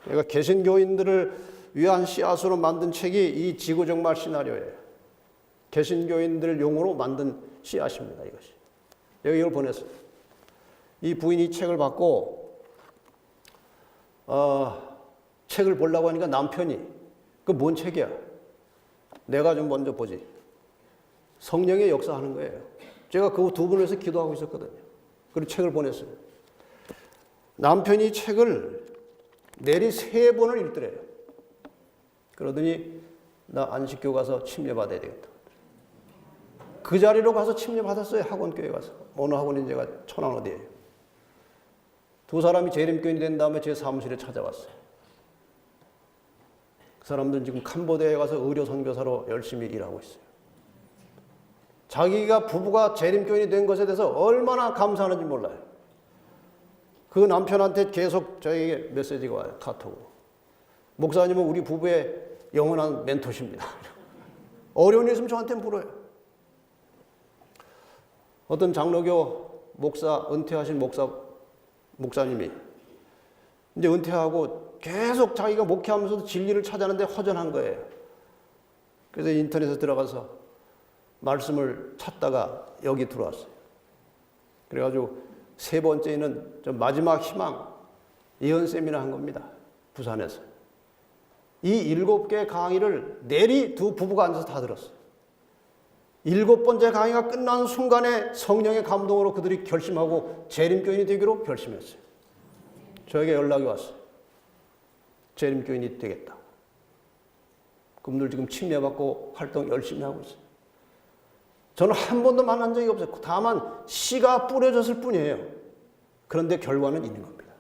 내가 개신교인들을 위한 씨앗으로 만든 책이 이 지구정말 시나리오예요. 개신교인들 용어로 만든 씨앗입니다. 이것이. 여기 이걸 보냈어요. 이 부인이 책을 받고 책을 보려고 하니까 남편이 그 뭔 책이야? 내가 좀 먼저 보지. 성령의 역사하는 거예요. 제가 그 두 분을 위해서 기도하고 있었거든요. 그리고 책을 보냈어요. 남편이 책을 내리 3번을 읽더래요. 그러더니 나 안식교 가서 침례받아야 되겠다. 그 자리로 가서 침례받았어요. 학원교회 가서. 어느 학원인 제가 천안어디예요. 두 사람이 재림교인이 된 다음에 제 사무실에 찾아왔어요. 그 사람들은 지금 캄보디아에 가서 의료 선교사로 열심히 일하고 있어요. 자기가 부부가 재림교인이 된 것에 대해서 얼마나 감사하는지 몰라요. 그 남편한테 계속 저에게 메시지가 와요. 카톡으로. 목사님은 우리 부부의 영원한 멘토십니다. 어려운 일 있으면 저한테 물어요. 어떤 장로교 목사, 은퇴하신 목사님이 이제 은퇴하고 계속 자기가 목회하면서도 진리를 찾아내는데 허전한 거예요. 그래서 인터넷에 들어가서 말씀을 찾다가 여기 들어왔어요. 그래가지고 3번째는 좀 마지막 희망 예언 세미나 한 겁니다. 부산에서. 이 7개 강의를 내리 두 부부가 앉아서 다 들었어요. 7번째 강의가 끝난 순간에 성령의 감동으로 그들이 결심하고 재림교인이 되기로 결심했어요. 저에게 연락이 왔어요. 재림교인이 되겠다. 그분들 지금 침례받고 활동 열심히 하고 있어요. 저는 한 번도 만난 적이 없어요. 다만 씨가 뿌려졌을 뿐이에요. 그런데 결과는 있는 겁니다.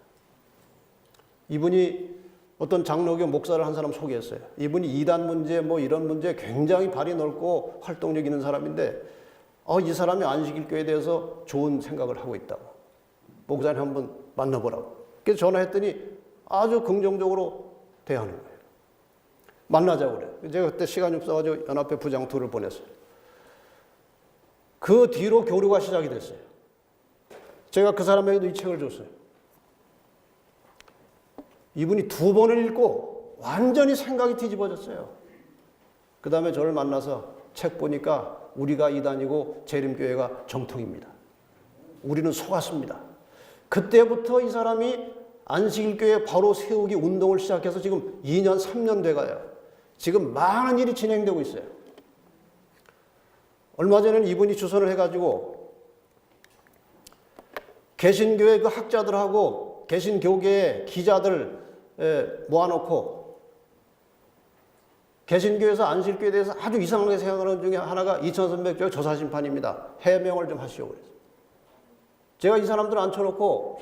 이분이 어떤 장로교 목사를 한 사람 소개했어요. 이분이 이단 문제 뭐 이런 문제 굉장히 발이 넓고 활동력 있는 사람인데 이 사람이 안식일교회에 대해서 좋은 생각을 하고 있다고. 목사님 한번 만나보라고. 그래서 전화했더니 아주 긍정적으로 대하는 거예요. 만나자고 그래요. 제가 그때 시간이 없어가지고 연합회 부장 둘을 보냈어요. 그 뒤로 교류가 시작이 됐어요. 제가 그 사람에게도 이 책을 줬어요. 이분이 2번을 읽고 완전히 생각이 뒤집어졌어요. 그 다음에 저를 만나서 책 보니까 우리가 이단이고 재림교회가 정통입니다. 우리는 속았습니다. 그때부터 이 사람이 안식일교회 바로 세우기 운동을 시작해서 지금 2년, 3년 돼가요. 지금 많은 일이 진행되고 있어요. 얼마 전에는 이분이 주선을 해가지고 개신교회 그 학자들하고 개신교계의 기자들 모아놓고 개신교에서 안식일교회에 대해서 아주 이상하게 생각하는 중에 하나가 2300조의 조사심판입니다. 해명을 좀 하시오 그래서 제가 이 사람들 앉혀놓고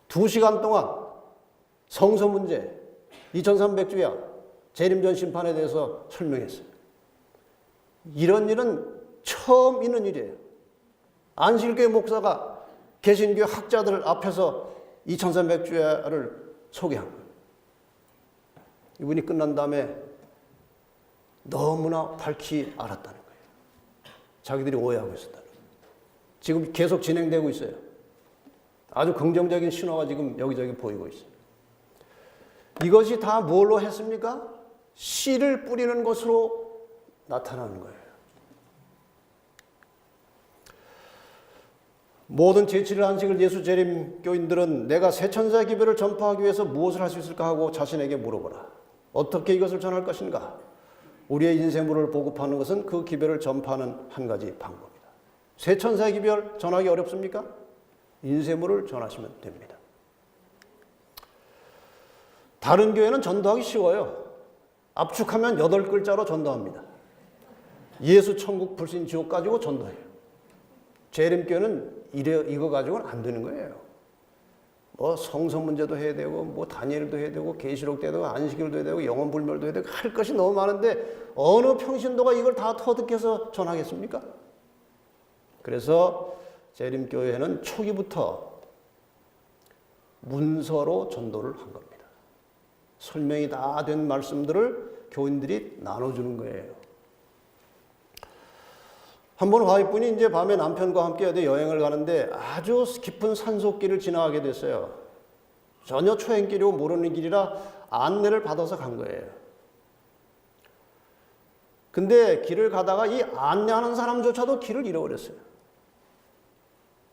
2시간 동안 성서 문제, 2300주야 재림전 심판에 대해서 설명했어요. 이런 일은 처음 있는 일이에요. 안식일교회 목사가 개신교회 학자들 앞에서 2300주야를 소개한 거예요. 이분이 끝난 다음에 너무나 밝히 알았다는 거예요. 자기들이 오해하고 있었다는 거예요. 지금 계속 진행되고 있어요. 아주 긍정적인 신호가 지금 여기저기 보이고 있어요. 이것이 다 뭘로 했습니까? 씨를 뿌리는 것으로 나타나는 거예요. 모든 제7일 안식을 예수 재림 교인들은 내가 새 천사의 기별을 전파하기 위해서 무엇을 할 수 있을까 하고 자신에게 물어보라. 어떻게 이것을 전할 것인가? 우리의 인생물을 보급하는 것은 그 기별을 전파하는 한 가지 방법이다. 새 천사의 기별 전하기 어렵습니까? 인쇄물을 전하시면 됩니다. 다른 교회는 전도하기 쉬워요. 압축하면 8글자로 전도합니다. 예수, 천국, 불신, 지옥 가지고 전도해요. 재림교회는 이거 가지고는 안 되는 거예요. 뭐 성서 문제도 해야 되고 뭐 다니엘도 해야 되고 계시록도 해야 되고 안식일도 해야 되고 영원불멸도 해야 되고 할 것이 너무 많은데 어느 평신도가 이걸 다 터득해서 전하겠습니까? 그래서 재림교회는 초기부터 문서로 전도를 한 겁니다. 설명이 다 된 말씀들을 교인들이 나눠주는 거예요. 한번 화이분이 이제 밤에 남편과 함께 어디 여행을 가는데 아주 깊은 산속길을 지나가게 됐어요. 전혀 초행길이고 모르는 길이라 안내를 받아서 간 거예요. 근데 길을 가다가 이 안내하는 사람조차도 길을 잃어버렸어요.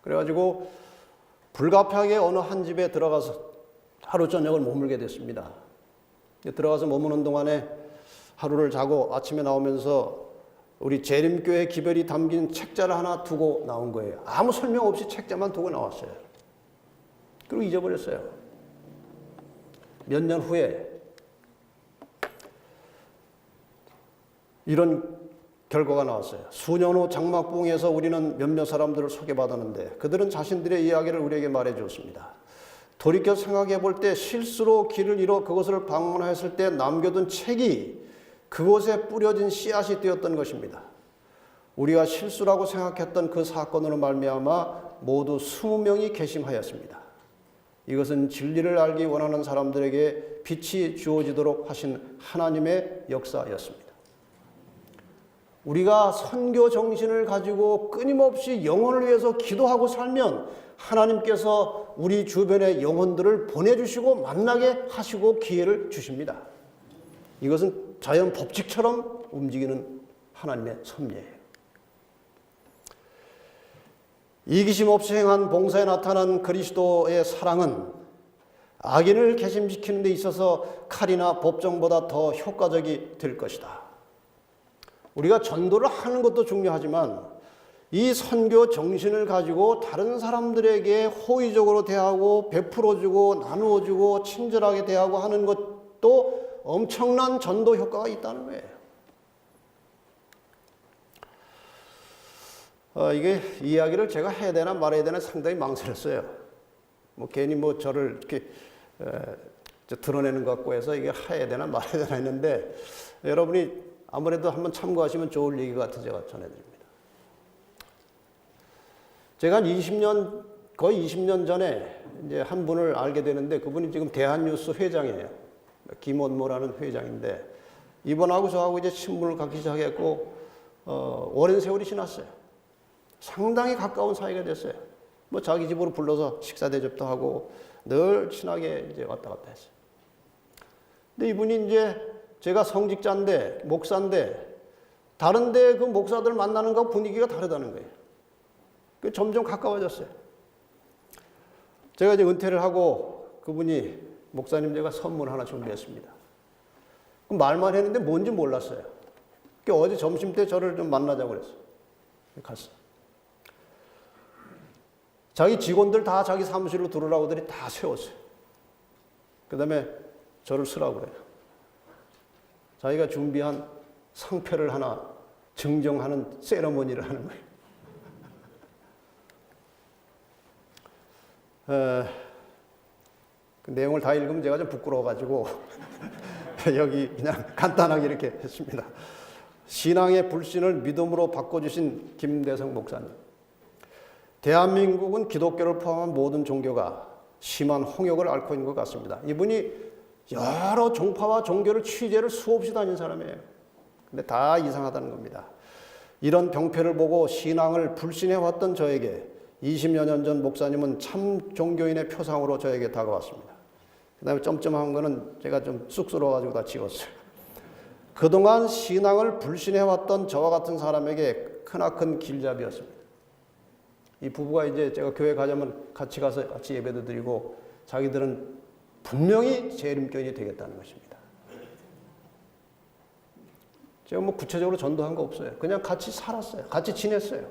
그래가지고 불가피하게 어느 한 집에 들어가서 하루 저녁을 머물게 됐습니다. 들어가서 머무는 동안에 하루를 자고 아침에 나오면서 우리 재림교회 기별이 담긴 책자를 하나 두고 나온 거예요. 아무 설명 없이 책자만 두고 나왔어요. 그리고 잊어버렸어요. 몇 년 후에 이런 결과가 나왔어요. 수년 후 장막봉에서 우리는 몇몇 사람들을 소개받았는데 그들은 자신들의 이야기를 우리에게 말해 주었습니다. 돌이켜 생각해 볼 때 실수로 길을 잃어 그것을 방문했을 때 남겨둔 책이 그곳에 뿌려진 씨앗이 되었던 것입니다. 우리가 실수라고 생각했던 그 사건으로 말미암아 모두 20명이 개심하였습니다. 이것은 진리를 알기 원하는 사람들에게 빛이 주어지도록 하신 하나님의 역사였습니다. 우리가 선교 정신을 가지고 끊임없이 영혼을 위해서 기도하고 살면 하나님께서 우리 주변의 영혼들을 보내주시고 만나게 하시고 기회를 주십니다. 이것은 자연 법칙처럼 움직이는 하나님의 섭리예요. 이기심 없이 행한 봉사에 나타난 그리스도의 사랑은 악인을 개심시키는 데 있어서 칼이나 법정보다 더 효과적이 될 것이다. 우리가 전도를 하는 것도 중요하지만 이 선교 정신을 가지고 다른 사람들에게 호의적으로 대하고 베풀어주고 나누어주고 친절하게 대하고 하는 것도 엄청난 전도 효과가 있다는 거예요. 이게 이야기를 제가 해야 되나 말아야 되나 상당히 망설였어요. 괜히 저를 이렇게 드러내는 것 같고 해서 이게 해야 되나 말아야 되나 했는데 여러분이 아무래도 한번 참고하시면 좋을 얘기 같아서 제가 전해드립니다. 제가 한 20년, 거의 20년 전에 이제 한 분을 알게 되는데 그분이 지금 대한뉴스 회장이에요. 김원모라는 회장인데 이분하고 저하고 이제 친분을 갖기 시작했고 오랜 세월이 지났어요. 상당히 가까운 사이가 됐어요. 자기 집으로 불러서 식사 대접도 하고 늘 친하게 이제 왔다 갔다 했어요. 근데 이분이 이제 제가 성직자인데 목사인데 다른데 그 목사들 만나는 거 분위기가 다르다는 거예요. 점점 가까워졌어요. 제가 이제 은퇴를 하고 그분이 목사님 제가 선물 하나 준비했습니다. 말만 했는데 뭔지 몰랐어요. 어제 점심 때 저를 좀 만나자고 그랬어요. 갔어. 자기 직원들 다 자기 사무실로 들어오라고들이 다 세웠어요. 그 다음에 저를 쓰라고 그래요. 자기가 준비한 상패를 하나 증정하는 세레머니를 하는 거예요. 그 내용을 다 읽으면 제가 좀 부끄러워가지고 여기 그냥 간단하게 이렇게 했습니다. 신앙의 불신을 믿음으로 바꿔주신 김대성 목사님. 대한민국은 기독교를 포함한 모든 종교가 심한 홍역을 앓고 있는 것 같습니다. 이분이 여러 종파와 종교를 취재를 수없이 다닌 사람이에요. 근데 다 이상하다는 겁니다. 이런 병폐를 보고 신앙을 불신해왔던 저에게 20여 년 전 목사님은 참 종교인의 표상으로 저에게 다가왔습니다. 그 다음에 점점한 거는 제가 좀 쑥스러워가지고 다 지웠어요. 그동안 신앙을 불신해왔던 저와 같은 사람에게 크나큰 길잡이였습니다. 이 부부가 이제 제가 교회 가자면 같이 가서 같이 예배도 드리고 자기들은 분명히 재림교인이 되겠다는 것입니다. 제가 구체적으로 전도한 거 없어요. 그냥 같이 살았어요. 같이 지냈어요.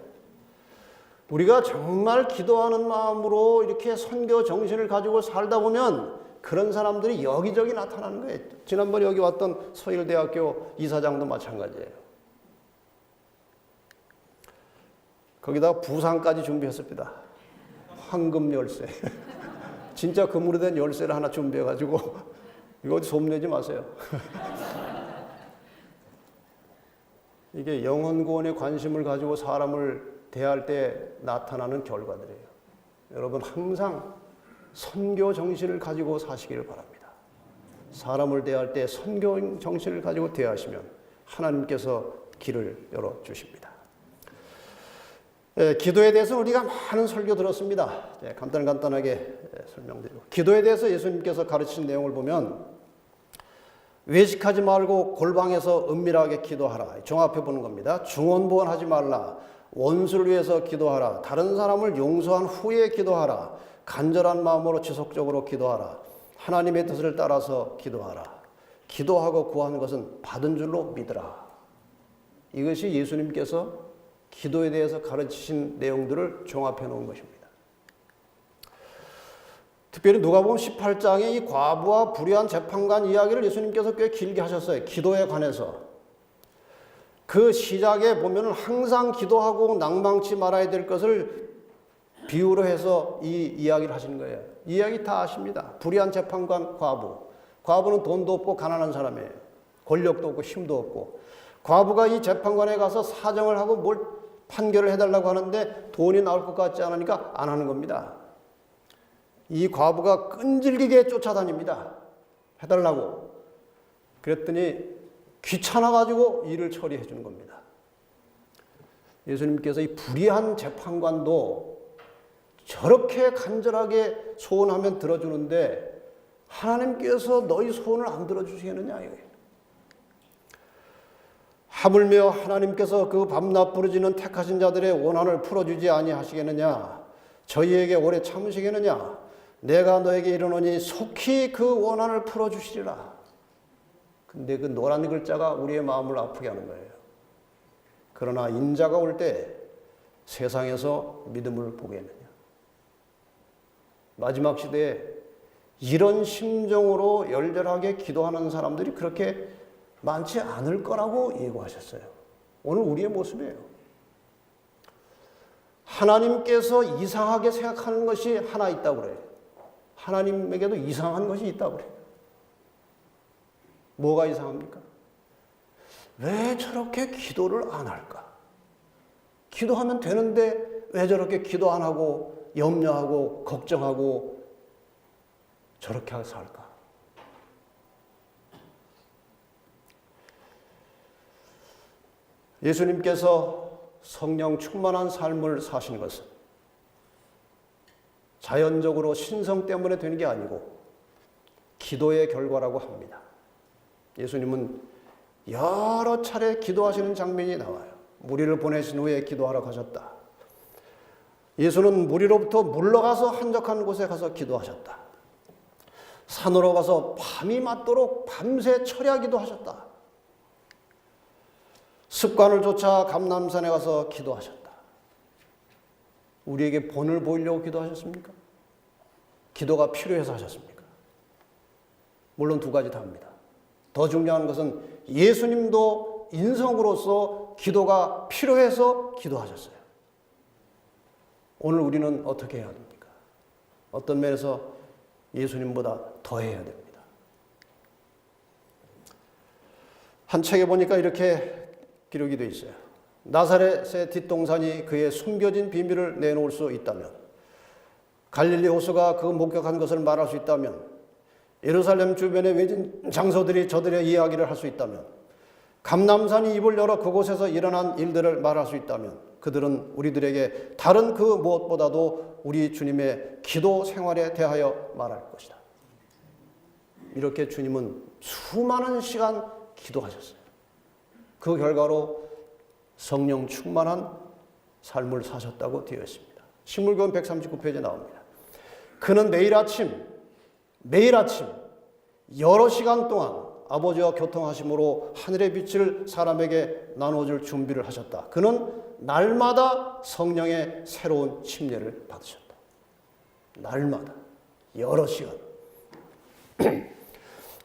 우리가 정말 기도하는 마음으로 이렇게 선교 정신을 가지고 살다 보면 그런 사람들이 여기저기 나타나는 거예요. 지난번에 여기 왔던 서일대학교 이사장도 마찬가지예요. 거기다가 부상까지 준비했습니다. 황금 열쇠. 진짜 금으로 된 열쇠를 하나 준비해가지고 이거 어디 소문내지 마세요. 이게 영혼 구원에 관심을 가지고 사람을 대할 때 나타나는 결과들이에요. 여러분 항상 선교 정신을 가지고 사시기를 바랍니다. 사람을 대할 때 선교 정신을 가지고 대하시면 하나님께서 길을 열어주십니다. 기도에 대해서 우리가 많은 설교 들었습니다. 간단하게 설명드리고 기도에 대해서 예수님께서 가르치신 내용을 보면 외식하지 말고 골방에서 은밀하게 기도하라. 종합해 보는 겁니다. 중언부언하지 말라. 원수를 위해서 기도하라. 다른 사람을 용서한 후에 기도하라. 간절한 마음으로 지속적으로 기도하라. 하나님의 뜻을 따라서 기도하라. 기도하고 구하는 것은 받은 줄로 믿으라. 이것이 예수님께서 기도에 대해서 가르치신 내용들을 종합해 놓은 것입니다. 특별히 누가복음 18장에 이 과부와 불의한 재판관 이야기를 예수님께서 꽤 길게 하셨어요. 기도에 관해서. 그 시작에 보면 항상 기도하고 낭망치 말아야 될 것을 비유로 해서 이 이야기를 하시는 거예요. 이 이야기 다 아십니다. 불의한 재판관 과부. 과부는 돈도 없고 가난한 사람이에요. 권력도 없고 힘도 없고. 과부가 이 재판관에 가서 사정을 하고 뭘 판결을 해달라고 하는데 돈이 나올 것 같지 않으니까 안 하는 겁니다. 이 과부가 끈질기게 쫓아다닙니다. 해달라고. 그랬더니 귀찮아가지고 일을 처리해 주는 겁니다. 예수님께서 이 불의한 재판관도 저렇게 간절하게 소원하면 들어주는데 하나님께서 너희 소원을 안 들어주시겠느냐 이거예요. 하물며 하나님께서 그 밤낮 부르짖는 택하신 자들의 원한을 풀어주지 아니하시겠느냐. 저희에게 오래 참으시겠느냐. 내가 너에게 이르노니 속히 그 원한을 풀어주시리라. 근데 그 노란 글자가 우리의 마음을 아프게 하는 거예요. 그러나 인자가 올 때 세상에서 믿음을 보겠느냐. 마지막 시대에 이런 심정으로 열렬하게 기도하는 사람들이 그렇게 많지 않을 거라고 예고하셨어요. 오늘 우리의 모습이에요. 하나님께서 이상하게 생각하는 것이 하나 있다고 그래요. 하나님에게도 이상한 것이 있다고 그래요. 뭐가 이상합니까? 왜 저렇게 기도를 안 할까? 기도하면 되는데 왜 저렇게 기도 안 하고 염려하고 걱정하고 저렇게 살까? 예수님께서 성령 충만한 삶을 사신 것은 자연적으로 신성 때문에 되는 게 아니고 기도의 결과라고 합니다. 예수님은 여러 차례 기도하시는 장면이 나와요. 무리를 보내신 후에 기도하러 가셨다. 예수는 무리로부터 물러가서 한적한 곳에 가서 기도하셨다. 산으로 가서 밤이 맞도록 밤새 철야기도 하셨다. 습관을 쫓아 감람산에 가서 기도하셨다. 우리에게 본을 보이려고 기도하셨습니까? 기도가 필요해서 하셨습니까? 물론 두 가지 다 합니다. 더 중요한 것은 예수님도 인성으로서 기도가 필요해서 기도하셨어요. 오늘 우리는 어떻게 해야 됩니까? 어떤 면에서 예수님보다 더 해야 됩니다. 한 책에 보니까 이렇게 기록이 되어 있어요. 나사렛의 뒷동산이 그의 숨겨진 비밀을 내놓을 수 있다면, 갈릴리 호수가 그 목격한 것을 말할 수 있다면, 예루살렘 주변의 외진 장소들이 저들의 이야기를 할 수 있다면, 감람산이 입을 열어 그곳에서 일어난 일들을 말할 수 있다면, 그들은 우리들에게 다른 그 무엇보다도 우리 주님의 기도 생활에 대하여 말할 것이다. 이렇게 주님은 수많은 시간 기도하셨어요. 그 결과로 성령 충만한 삶을 사셨다고 되어 있습니다. 신물권 139페이지에 나옵니다. 그는 매일 아침 여러 시간 동안 아버지와 교통하심으로 하늘의 빛을 사람에게 나눠줄 준비를 하셨다. 그는 날마다 성령의 새로운 침례를 받으셨다. 날마다 여러 시간.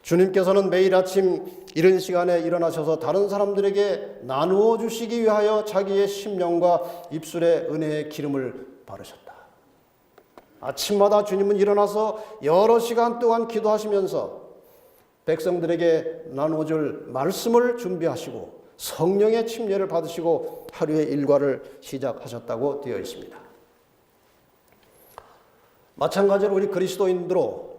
주님께서는 매일 아침 이른 시간에 일어나셔서 다른 사람들에게 나누어 주시기 위하여 자기의 심령과 입술에 은혜의 기름을 바르셨다. 아침마다 주님은 일어나서 여러 시간 동안 기도하시면서 백성들에게 나눠줄 말씀을 준비하시고 성령의 침례를 받으시고 하루의 일과를 시작하셨다고 되어 있습니다. 마찬가지로 우리 그리스도인들도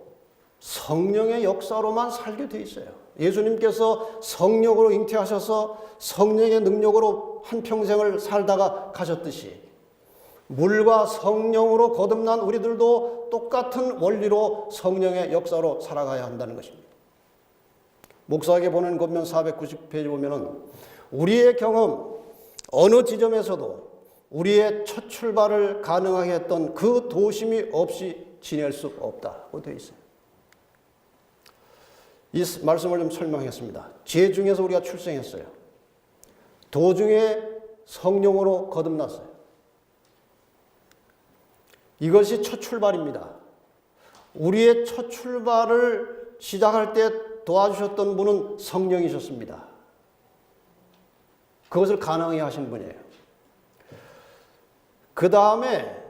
성령의 역사로만 살게 돼 있어요. 예수님께서 성령으로 잉태하셔서 성령의 능력으로 한평생을 살다가 가셨듯이 물과 성령으로 거듭난 우리들도 똑같은 원리로 성령의 역사로 살아가야 한다는 것입니다. 목사에게 보낸 권면 490페이지 보면은 우리의 경험 어느 지점에서도 우리의 첫 출발을 가능하게 했던 그 도심이 없이 지낼 수 없다고 되어 있어요. 이 말씀을 좀 설명했습니다. 죄 중에서 우리가 출생했어요. 도중에 성령으로 거듭났어요. 이것이 첫 출발입니다. 우리의 첫 출발을 시작할 때 도와주셨던 분은 성령이셨습니다. 그것을 가능하게 하신 분이에요. 그 다음에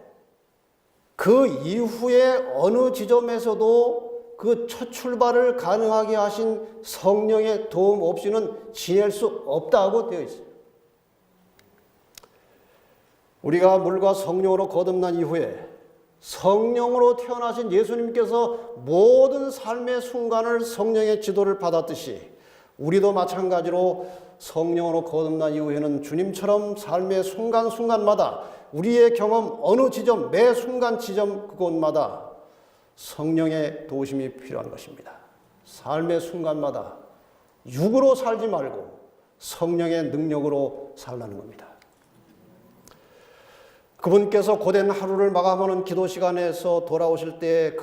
그 이후에 어느 지점에서도 그 첫 출발을 가능하게 하신 성령의 도움 없이는 지낼 수 없다고 되어 있어요. 우리가 물과 성령으로 거듭난 이후에 성령으로 태어나신 예수님께서 모든 삶의 순간을 성령의 지도를 받았듯이 우리도 마찬가지로 성령으로 거듭난 이후에는 주님처럼 삶의 순간순간마다 우리의 경험 어느 지점, 매 순간 지점 그곳마다 성령의 도우심이 필요한 것입니다. 삶의 순간마다 육으로 살지 말고 성령의 능력으로 살라는 겁니다. 그분께서 고된 하루를 마감하는 기도 시간에서 돌아오실 때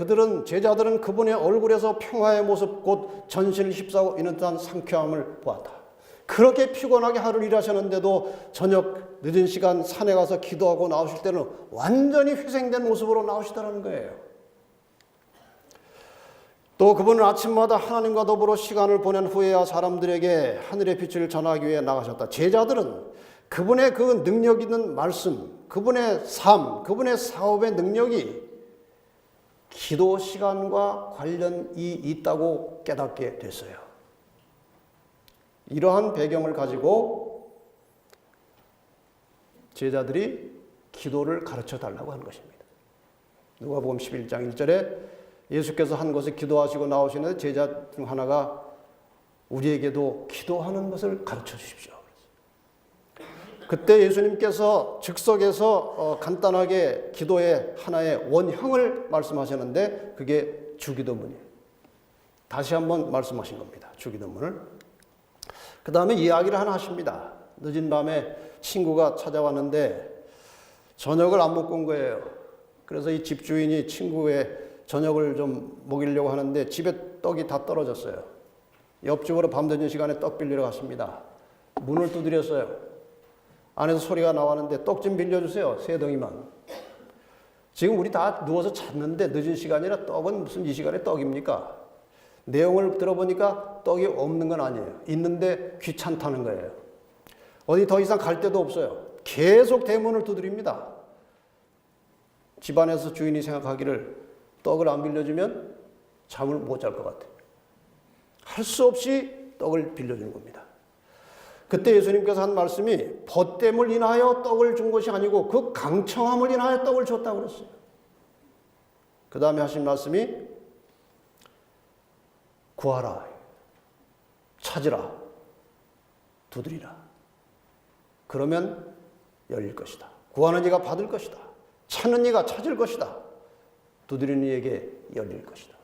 제자들은 그분의 얼굴에서 평화의 모습 곧 전신을 휩싸고 있는 듯한 상쾌함을 보았다. 그렇게 피곤하게 하루를 일하셨는데도 저녁 늦은 시간 산에 가서 기도하고 나오실 때는 완전히 회생된 모습으로 나오시더라는 거예요. 또 그분은 아침마다 하나님과 더불어 시간을 보낸 후에야 사람들에게 하늘의 빛을 전하기 위해 나가셨다. 제자들은 그분의 그 능력 있는 말씀, 그분의 삶, 그분의 사업의 능력이 기도 시간과 관련이 있다고 깨닫게 됐어요. 이러한 배경을 가지고 제자들이 기도를 가르쳐 달라고 하는 것입니다. 누가복음 11장 1절에 예수께서 한 곳에 기도하시고 나오시는데 제자 중 하나가 우리에게도 기도하는 것을 가르쳐 주십시오. 그때 예수님께서 즉석에서 간단하게 기도의 하나의 원형을 말씀하셨는데 그게 주기도문이에요. 다시 한번 말씀하신 겁니다. 주기도문을. 그 다음에 이야기를 하나 하십니다. 늦은 밤에 친구가 찾아왔는데 저녁을 안 먹고 온 거예요. 그래서 이 집주인이 친구의 저녁을 좀 먹이려고 하는데 집에 떡이 다 떨어졌어요. 옆집으로 밤늦은 시간에 떡 빌리러 갔습니다. 문을 두드렸어요. 안에서 소리가 나왔는데 떡 좀 빌려주세요. 3덩이만. 지금 우리 다 누워서 잤는데 늦은 시간이라 떡은 무슨 이 시간에 떡입니까? 내용을 들어보니까 떡이 없는 건 아니에요. 있는데 귀찮다는 거예요. 어디 더 이상 갈 데도 없어요. 계속 대문을 두드립니다. 집안에서 주인이 생각하기를 떡을 안 빌려주면 잠을 못 잘 것 같아요. 할 수 없이 떡을 빌려주는 겁니다. 그때 예수님께서 한 말씀이 벗됨을 인하여 떡을 준 것이 아니고 그 강청함을 인하여 떡을 줬다고 그랬어요. 그 다음에 하신 말씀이 구하라, 찾으라, 두드리라. 그러면 열릴 것이다. 구하는 이가 받을 것이다. 찾는 이가 찾을 것이다. 두드리는 이에게 열릴 것이다.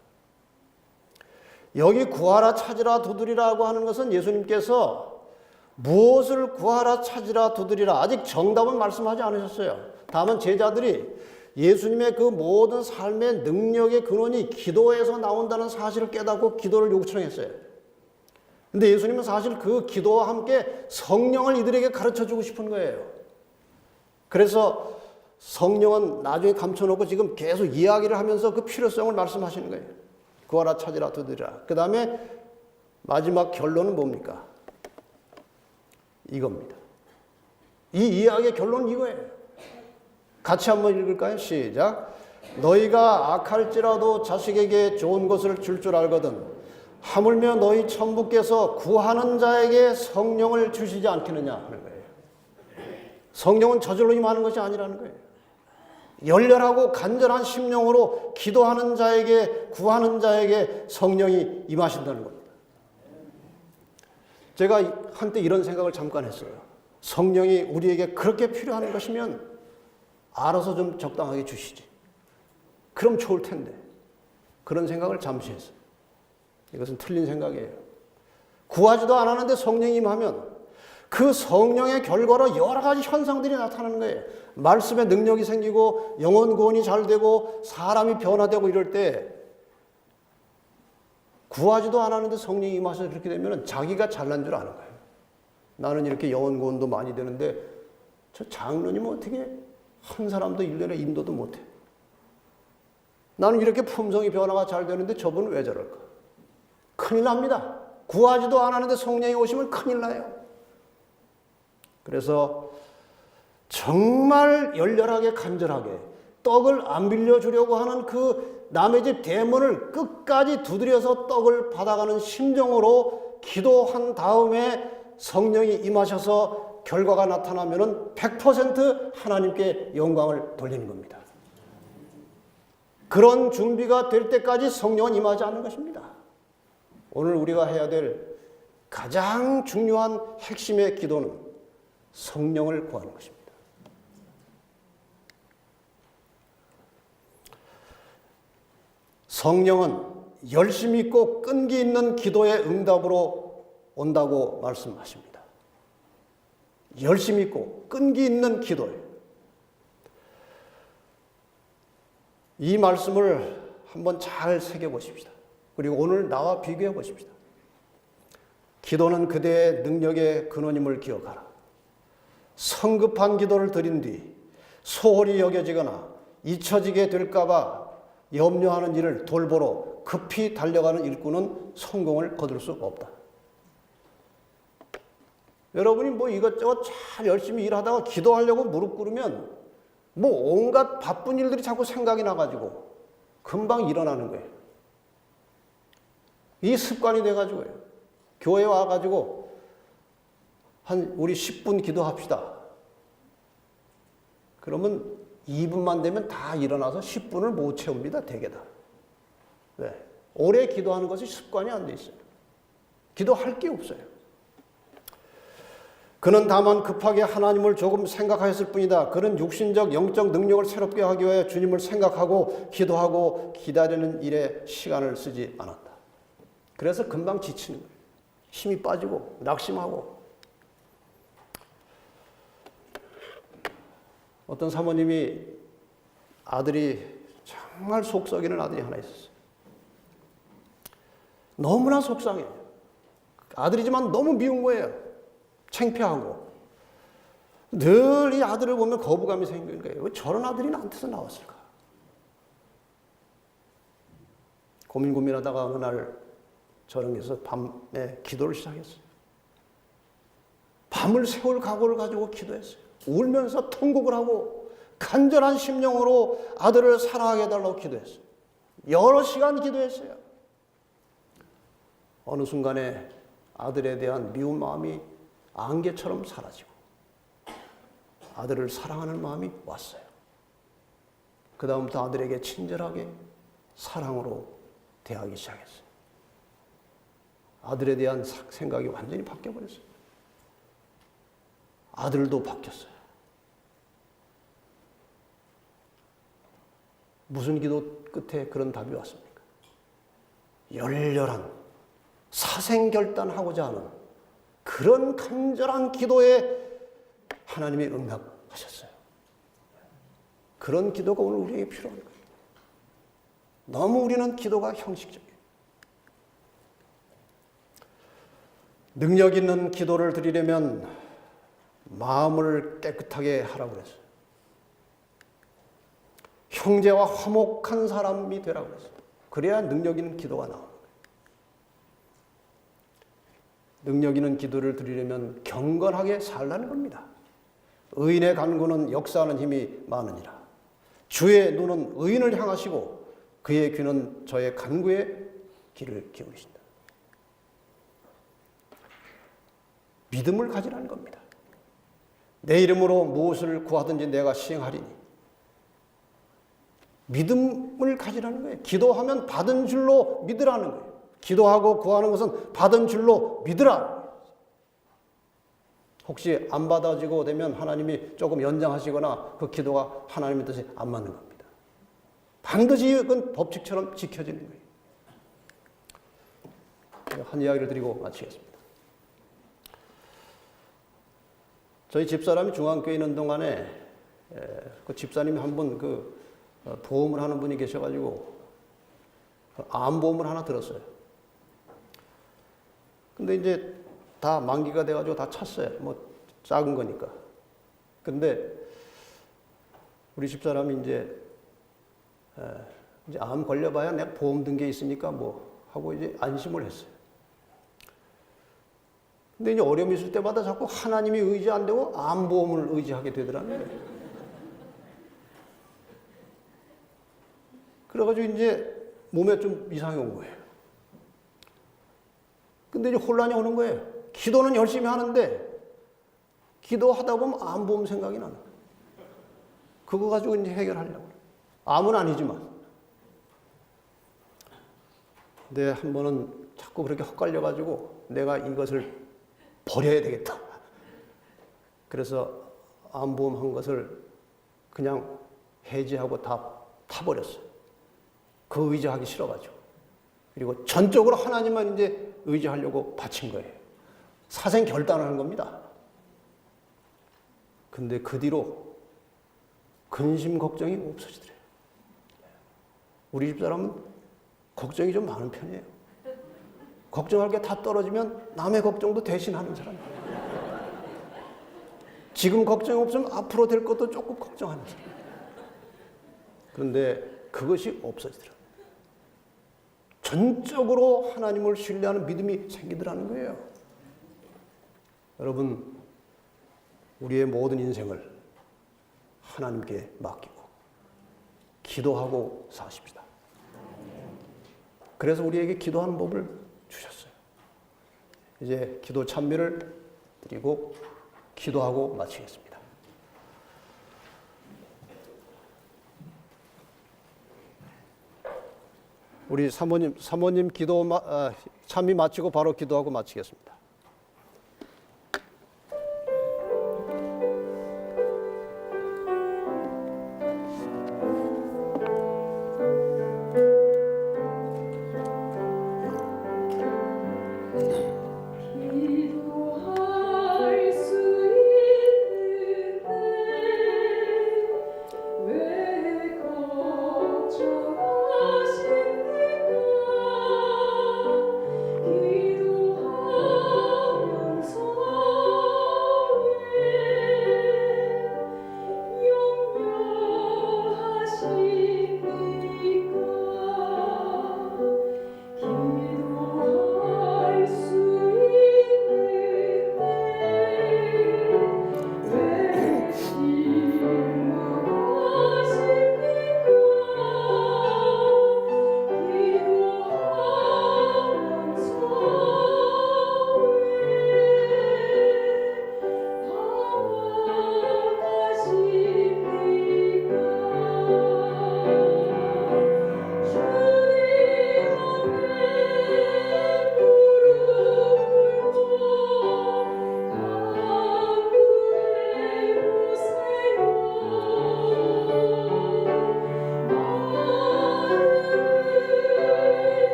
여기 구하라, 찾으라, 두드리라고 하는 것은 예수님께서 무엇을 구하라, 찾으라, 두드리라 아직 정답은 말씀하지 않으셨어요. 다만 제자들이 예수님의 그 모든 삶의 능력의 근원이 기도에서 나온다는 사실을 깨닫고 기도를 요청했어요. 근데 예수님은 사실 그 기도와 함께 성령을 이들에게 가르쳐주고 싶은 거예요. 그래서 성령은 나중에 감춰놓고 지금 계속 이야기를 하면서 그 필요성을 말씀하시는 거예요. 구하라, 찾으라, 두드리라. 그 다음에 마지막 결론은 뭡니까? 이겁니다. 이 이야기의 결론은 이거예요. 같이 한번 읽을까요? 시작. 너희가 악할지라도 자식에게 좋은 것을 줄 줄 알거든 하물며 너희 천부께서 구하는 자에게 성령을 주시지 않겠느냐 하는 거예요. 성령은 저절로 임하는 것이 아니라는 거예요. 열렬하고 간절한 심령으로 기도하는 자에게, 구하는 자에게 성령이 임하신다는 겁니다. 제가 한때 이런 생각을 잠깐 했어요. 성령이 우리에게 그렇게 필요한 것이면 알아서 좀 적당하게 주시지. 그럼 좋을 텐데. 그런 생각을 잠시 했어요. 이것은 틀린 생각이에요. 구하지도 않았는데 성령이 임하면 그 성령의 결과로 여러 가지 현상들이 나타나는 거예요. 말씀의 능력이 생기고 영혼 구원이 잘 되고 사람이 변화되고 이럴 때 구하지도 않았는데 성령이 임하셔서 그렇게 되면 자기가 잘난 줄 아는 거예요. 나는 이렇게 영혼 구원도 많이 되는데 저 장로님은 어떻게 한 사람도 1년에 인도도 못해. 나는 이렇게 품성이 변화가 잘 되는데 저분은 왜 저럴까? 큰일 납니다. 구하지도 않았는데 성령이 오시면 큰일 나요. 그래서 정말 열렬하게 간절하게 떡을 안 빌려주려고 하는 그 남의 집 대문을 끝까지 두드려서 떡을 받아가는 심정으로 기도한 다음에 성령이 임하셔서 결과가 나타나면은 100% 하나님께 영광을 돌리는 겁니다. 그런 준비가 될 때까지 성령은 임하지 않는 것입니다. 오늘 우리가 해야 될 가장 중요한 핵심의 기도는 성령을 구하는 것입니다. 성령은 열심히 있고 끈기 있는 기도의 응답으로 온다고 말씀하십니다. 열심히 있고 끈기 있는 기도예요. 이 말씀을 한번 잘 새겨보십시다. 그리고 오늘 나와 비교해 보십시다. 기도는 그대의 능력의 근원임을 기억하라. 성급한 기도를 드린 뒤 소홀히 여겨지거나 잊혀지게 될까봐 염려하는 일을 돌보러 급히 달려가는 일꾼은 성공을 거둘 수 없다. 여러분이 뭐 이것저것 잘 열심히 일하다가 기도하려고 무릎 꿇으면 뭐 온갖 바쁜 일들이 자꾸 생각이 나가지고 금방 일어나는 거예요. 이 습관이 돼가지고요. 교회 와가지고 우리 10분 기도합시다. 그러면 2분만 되면 다 일어나서 10분을 못 채웁니다. 대개 다. 왜? 오래 기도하는 것이 습관이 안 돼 있어요. 기도할 게 없어요. 그는 다만 급하게 하나님을 조금 생각하였을 뿐이다. 그는 육신적 영적 능력을 새롭게 하기 위해 주님을 생각하고 기도하고 기다리는 일에 시간을 쓰지 않았다. 그래서 금방 지치는 거예요. 힘이 빠지고 낙심하고. 어떤 사모님이 아들이 정말 속 썩이는 아들이 하나 있었어요. 너무나 속상해요. 아들이지만 너무 미운 거예요. 창피하고. 늘 이 아들을 보면 거부감이 생기는 거예요. 왜 저런 아들이 나한테서 나왔을까? 고민하다가 어느 날 저녁에서 밤에 기도를 시작했어요. 밤을 새울 각오를 가지고 기도했어요. 울면서 통곡을 하고 간절한 심령으로 아들을 사랑하게 해달라고 기도했어요. 여러 시간 기도했어요. 어느 순간에 아들에 대한 미운 마음이 안개처럼 사라지고 아들을 사랑하는 마음이 왔어요. 그 다음부터 아들에게 친절하게 사랑으로 대하기 시작했어요. 아들에 대한 생각이 완전히 바뀌어버렸어요. 아들도 바뀌었어요. 무슨 기도 끝에 그런 답이 왔습니까? 열렬한 사생결단하고자 하는 그런 간절한 기도에 하나님이 응답하셨어요. 그런 기도가 오늘 우리에게 필요한 거예요. 너무 우리는 기도가 형식적이에요. 능력 있는 기도를 드리려면 마음을 깨끗하게 하라고 그랬어요. 형제와 화목한 사람이 되라고 그랬어요. 그래야 능력 있는 기도가 나옵니다. 능력 있는 기도를 드리려면 경건하게 살라는 겁니다. 의인의 간구는 역사하는 힘이 많으니라. 주의 눈은 의인을 향하시고 그의 귀는 저의 간구에 귀를 기울이신다. 믿음을 가지라는 겁니다. 내 이름으로 무엇을 구하든지 내가 시행하리니. 믿음을 가지라는 거예요. 기도하면 받은 줄로 믿으라는 거예요. 기도하고 구하는 것은 받은 줄로 믿으라. 혹시 안 받아지고 되면 하나님이 조금 연장하시거나 그 기도가 하나님의 뜻에 안 맞는 겁니다. 반드시 그건 법칙처럼 지켜지는 거예요. 한 이야기를 드리고 마치겠습니다. 저희 집사람이 중앙교회 있는 동안에 그 집사님이 한 분 그 보험을 하는 분이 계셔가지고 암보험을 하나 들었어요. 근데 이제 다 만기가 돼가지고 다 찼어요. 뭐 작은 거니까. 근데 우리 집사람이 이제 이제 암 걸려봐야 내가 보험 든 게 있으니까 뭐 하고 이제 안심을 했어요. 근데 이제 어려움이 있을 때마다 자꾸 하나님이 의지 안 되고 암보험을 의지하게 되더라는 거예요. 그래가지고 이제 몸에 좀 이상이 온 거예요. 근데 이제 혼란이 오는 거예요. 기도는 열심히 하는데 기도하다 보면 암보험 생각이 나는 거예요. 그거 가지고 이제 해결하려고. 암은 아니지만. 근데 한 번은 자꾸 그렇게 헛갈려가지고 내가 이것을 버려야 되겠다. 그래서 암보험 한 것을 그냥 해지하고 다 타버렸어요. 그 의지하기 싫어가지고. 그리고 전적으로 하나님만 이제 의지하려고 바친 거예요. 사생 결단하는 겁니다. 근데 그 뒤로 근심 걱정이 없어지더래요. 우리 집 사람은 걱정이 좀 많은 편이에요. 걱정할 게 다 떨어지면 남의 걱정도 대신하는 사람이에요. 지금 걱정 없으면 앞으로 될 것도 조금 걱정하는 사람. 그런데 그것이 없어지더라고요. 전적으로 하나님을 신뢰하는 믿음이 생기더라는 거예요. 여러분, 우리의 모든 인생을 하나님께 맡기고 기도하고 사십시다. 그래서 우리에게 기도하는 법을 주셨어요. 이제 기도 찬미를 드리고 기도하고 마치겠습니다. 우리 사모님 기도 찬미 마치고 바로 기도하고 마치겠습니다.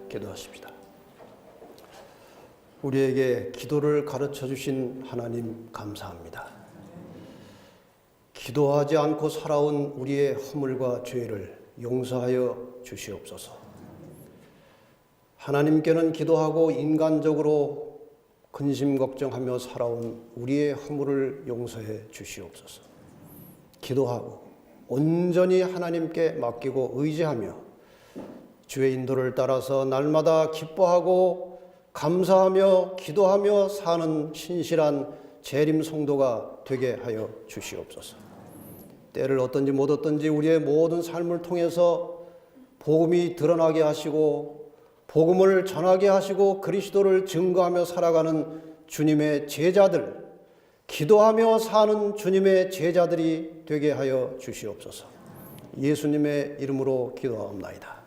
기도하십시다. 우리에게 기도를 가르쳐 주신 하나님 감사합니다. 기도하지 않고 살아온 우리의 허물과 죄를 용서하여 주시옵소서. 하나님께는 기도하고 인간적으로 근심 걱정하며 살아온 우리의 허물을 용서해 주시옵소서. 기도하고 온전히 하나님께 맡기고 의지하며 주의 인도를 따라서 날마다 기뻐하고 감사하며 기도하며 사는 신실한 재림 성도가 되게 하여 주시옵소서. 때를 얻든지 못 얻든지 우리의 모든 삶을 통해서 복음이 드러나게 하시고 복음을 전하게 하시고 그리스도를 증거하며 살아가는 주님의 제자들, 기도하며 사는 주님의 제자들이 되게 하여 주시옵소서. 예수님의 이름으로 기도하옵나이다.